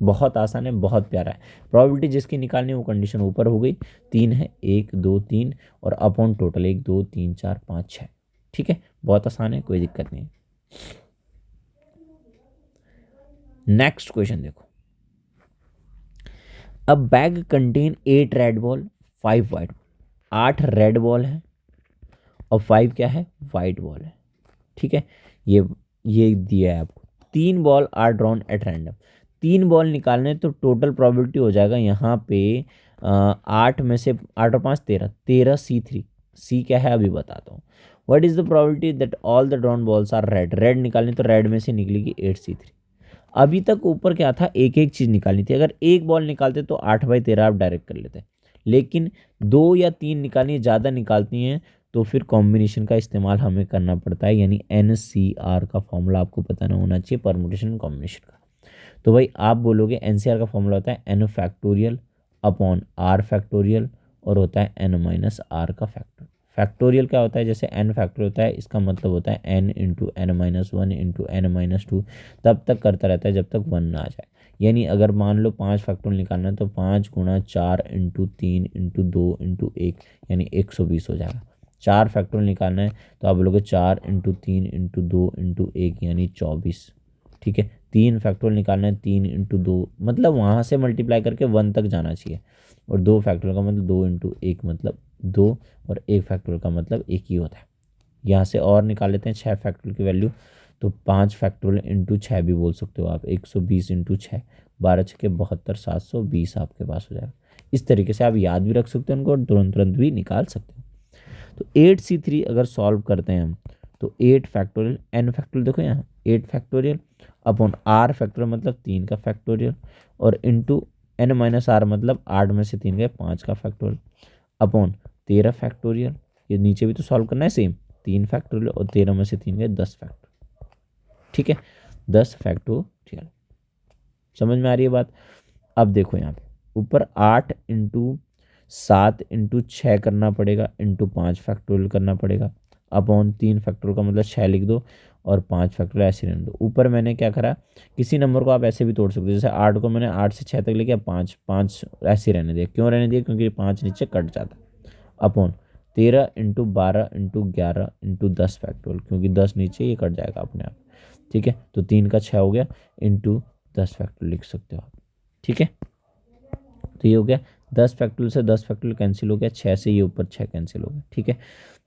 बहुत आसान है, बहुत प्यारा है। प्रोबेबिलिटी जिसकी निकालनी है वो कंडीशन ऊपर हो गई, 3 है, 1 2 3 और अपॉन टोटल 1 2 3 4 5 6। ठीक है, बहुत आसान है, कोई दिक्कत नहीं है। नेक्स्ट क्वेश्चन देखो, अ bag contain 8 red ball 5 white ball, 8 red ball है और 5 क्या है, वाइट बॉल है। ठीक है, ये दिया है आपको, 3 ball are drawn at random, 3 ball निकालने तो टोटल प्रोबेबिलिटी हो जाएगा यहाँ पे 8 में से 8 और 5 13, 13 C3, सी क्या है अभी बताता हूँ। What is the probability that all the drawn balls are red, red निकालनी तो रेड में से निकलेगी 8C3। अभी तक ऊपर क्या था, एक एक चीज़ निकालनी थी, अगर एक बॉल निकालते तो 8/13 आप डायरेक्ट कर लेते, लेकिन 2 या 3 निकालनी, ज़्यादा निकालती हैं तो फिर कॉम्बिनेशन का इस्तेमाल हमें करना पड़ता है, यानी NCR का फॉर्मूला आपको पता ना होना चाहिए, परमुटेशन एंड कॉम्बिनेशन का। तो भाई आप बोलोगे NCR का फॉर्मूला होता है n factorial upon r factorial और होता है n-r का फैक्टर। फैक्टोरियल क्या होता है, जैसे n फैक्टोरियल होता है, इसका मतलब होता है n into n-1 into n-2, तब तक करता रहता है जब तक 1 ना आ जाए। यानी अगर मान लो 5 फैक्टोरियल निकालना है तो 5 गुणा 4 इंटू 3 इंटू 2 इंटू 1 यानी 120 हो जाएगा। 4 फैक्टोरियल निकालना है तो आप बोलोगे 4 इंटू 3 इंटू 2 इंटू 1 यानी 24। ठीक है, 3 फैक्टोरियल निकालना है, 3 इंटू 2 मतलब वहाँ से मल्टीप्लाई करके 1 तक जाना चाहिए, और 2 फैक्टोरियल का मतलब 2 इंटू 1 मतलब 2, और 1 फैक्टोरियल का मतलब 1 ही होता है। यहाँ से और निकाल लेते हैं 6 फैक्टोरियल की वैल्यू, तो 5 फैक्टोरियल इंटू 6 भी बोल सकते हो आप, 120 इंटू 6, 12 छके 72, 720 आपके पास हो जाएगा। इस तरीके से आप याद भी रख सकते हो उनको और तुरंत तुरंत भी निकाल सकते हो। तो 8C3 अगर सॉल्व करते हैं हम तो 8 फैक्टोरियल, n फैक्टोरियल देखो यहाँ 8 फैक्टोरियल अपॉन r फैक्टोरियल मतलब 3 का फैक्टोरियल, और इंटू n-r मतलब 8 में से 3 गए 5 का फैक्टोरियल, अपॉन 13 फैक्टोरियल, ये नीचे भी तो सॉल्व करना है सेम, 3 फैक्टोरियल और 13 में से 3 गए 10 फैक्टोरियल। ठीक है, 10 फैक्टोरियल। समझ में आ रही है बात। अब देखो यहाँ पे ऊपर 8 इंटू 7 इंटू 6 करना पड़ेगा, इंटू 5 फैक्टोरियल करना पड़ेगा, अपॉन 3 फैक्टोरियल का मतलब 6 लिख दो और 5 फैक्टोरियल ऐसे रहने दो। ऊपर मैंने क्या करा, किसी नंबर को आप ऐसे भी तोड़ सकते हो, जैसे 8 को मैंने 8 से 6 तक लेके 5 5 ऐसे रहने दिया। क्यों रहने दिया? क्योंकि 5 नीचे कट जाता। Upon 13 into 12 into 11 into 10 factorial, क्योंकि 10 नीचे ये कट जाएगा अपने आप। ठीक है, तो 3 का 6 हो गया इंटू 10 फैक्टोरियल लिख सकते हो आप। ठीक है, तो ये हो गया 10 फैक्टोरियल से 10 फैक्टोरियल कैंसिल हो गया, 6 से ये ऊपर 6 कैंसिल हो गया। ठीक है,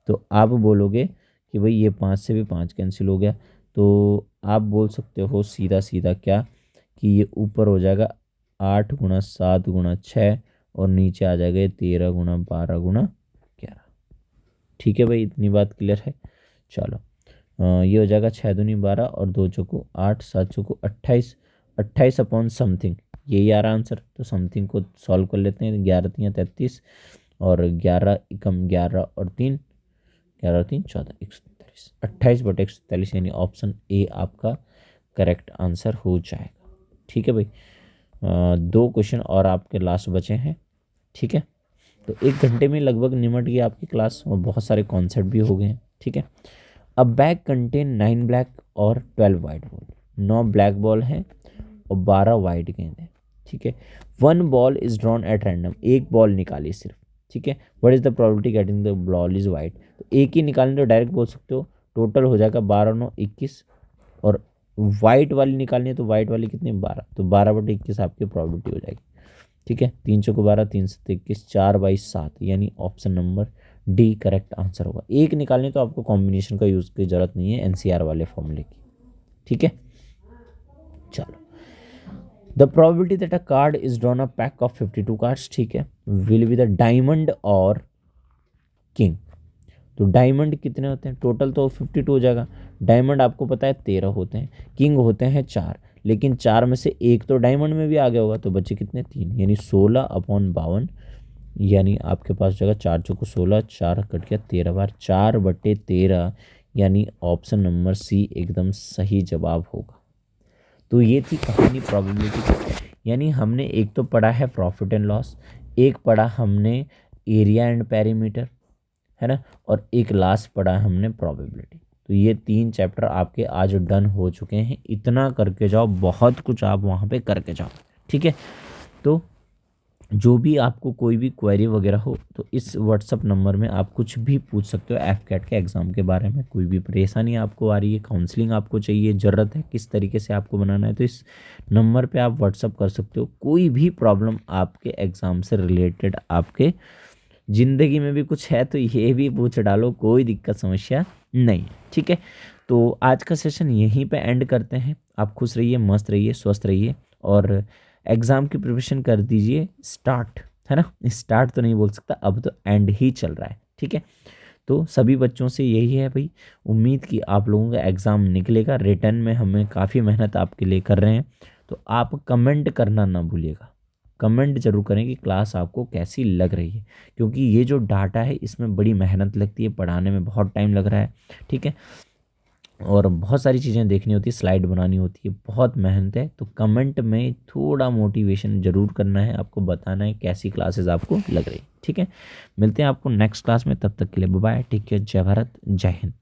तो आप बोलोगे कि भाई ये 5 से भी 5 कैंसिल हो गया, तो आप बोल सकते हो सीधा सीधा क्या कि ये ऊपर हो जाएगा 8 गुणा 7 गुणा 6 और नीचे आ जाएगा 13 गुणा 12 गुणा 11। ठीक है भाई, इतनी बात क्लियर है। चलो ये हो जाएगा 6 दूनी 12 और 2 चौको 8 7 चौको 28, 28 अपॉन समथिंग, यही आ रहा आंसर। तो समथिंग को सॉल्व कर लेते हैं। 11 3 33 और 11 एकम 11 और 3 11 3 14 143, 28/143 यानी ऑप्शन ए आपका करेक्ट आंसर हो जाएगा। ठीक है भाई, 2 क्वेश्चन और आपके लास्ट बचे हैं। ठीक है, तो 1 घंटे में लगभग निमट गई आपकी क्लास और बहुत सारे कॉन्सेप्ट भी हो गए हैं। ठीक है, अब बैग कंटेन 9 ब्लैक और 12 वाइट बॉल, 9 ब्लैक बॉल हैं और 12 वाइट गेंद है। ठीक है, 1 ball is drawn at random, एक बॉल निकाली सिर्फ। ठीक है, what is the probability getting the ball is white, तो एक ही निकालने तो डायरेक्ट बोल सकते हो, टोटल हो जाएगा 12 9 21 और वाइट वाली निकालनी है तो वाइट वाली कितनी 12, तो 12/21 आपकी प्रोबेबिलिटी हो जाएगी। ठीक है, 3 चौको 12 3 7 21 4/7 यानी option number D correct answer होगा। एक निकालने तो आपको कॉम्बिनेशन का यूज़ की जरूरत नहीं है, एनसीआर वाले फॉर्मूले की। ठीक है, चलो the probability that a card is drawn a pack of 52 cards, ठीक है, विल बी द डायमंड और किंग। तो डायमंड कितने होते हैं? टोटल तो 52 हो जाएगा। डायमंड आपको पता है 13 होते हैं, किंग होते हैं 4, लेकिन 4 में से एक तो डायमंड में भी आ गया होगा, तो बच्चे कितने 3, यानी 16/52 यानी आपके पास जगह 4 चौको 16, 4 कट गया 13 बार, 4/13 यानी ऑप्शन नंबर सी एकदम सही जवाब होगा। तो ये थी कहानी प्रोबेबिलिटी की। यानी हमने एक तो पढ़ा है प्रॉफिट एंड लॉस, एक पढ़ा हमने एरिया एंड पेरीमीटर, है ना, और एक लास्ट पढ़ा हमने प्रोबेबिलिटी। तो ये 3 चैप्टर आपके आज डन हो चुके हैं। इतना करके जाओ, बहुत कुछ आप वहाँ पे करके जाओ। ठीक है, तो जो भी आपको कोई भी क्वेरी वगैरह हो तो इस व्हाट्सअप नंबर में आप कुछ भी पूछ सकते हो। एफकेट के एग्ज़ाम के बारे में कोई भी परेशानी आपको आ रही है, काउंसलिंग आपको चाहिए, ज़रूरत है किस तरीके से आपको बनाना है, तो इस नंबर पे आप व्हाट्सअप कर सकते हो। कोई भी प्रॉब्लम आपके एग्ज़ाम से रिलेटेड, आपके ज़िंदगी में भी कुछ है तो ये भी पूछ डालो, कोई दिक्कत समस्या नहीं। ठीक है, तो आज का सेशन यहीं पे एंड करते हैं। आप खुश रहिए, मस्त रहिए, स्वस्थ रहिए और एग्ज़ाम की प्रिपरेशन कर दीजिए स्टार्ट, है ना। स्टार्ट तो नहीं बोल सकता, अब तो एंड ही चल रहा है। ठीक है, तो सभी बच्चों से यही है भाई, उम्मीद कि आप लोगों का एग्ज़ाम निकलेगा। रिटर्न में हमें काफ़ी मेहनत आपके लिए कर रहे हैं, तो आप कमेंट करना ना भूलिएगा। कमेंट जरूर करें कि क्लास आपको कैसी लग रही है, क्योंकि ये जो डाटा है इसमें बड़ी मेहनत लगती है, पढ़ाने में बहुत टाइम लग रहा है। ठीक है, और बहुत सारी चीज़ें देखनी होती है, स्लाइड बनानी होती है, बहुत मेहनत है। तो कमेंट में थोड़ा मोटिवेशन ज़रूर करना है, आपको बताना है कैसी क्लासेस आपको लग रही है। ठीक है, मिलते हैं आपको नेक्स्ट क्लास में, तब तक के लिए बाय बाय, टेक केयर, जय भारत, जय हिंद।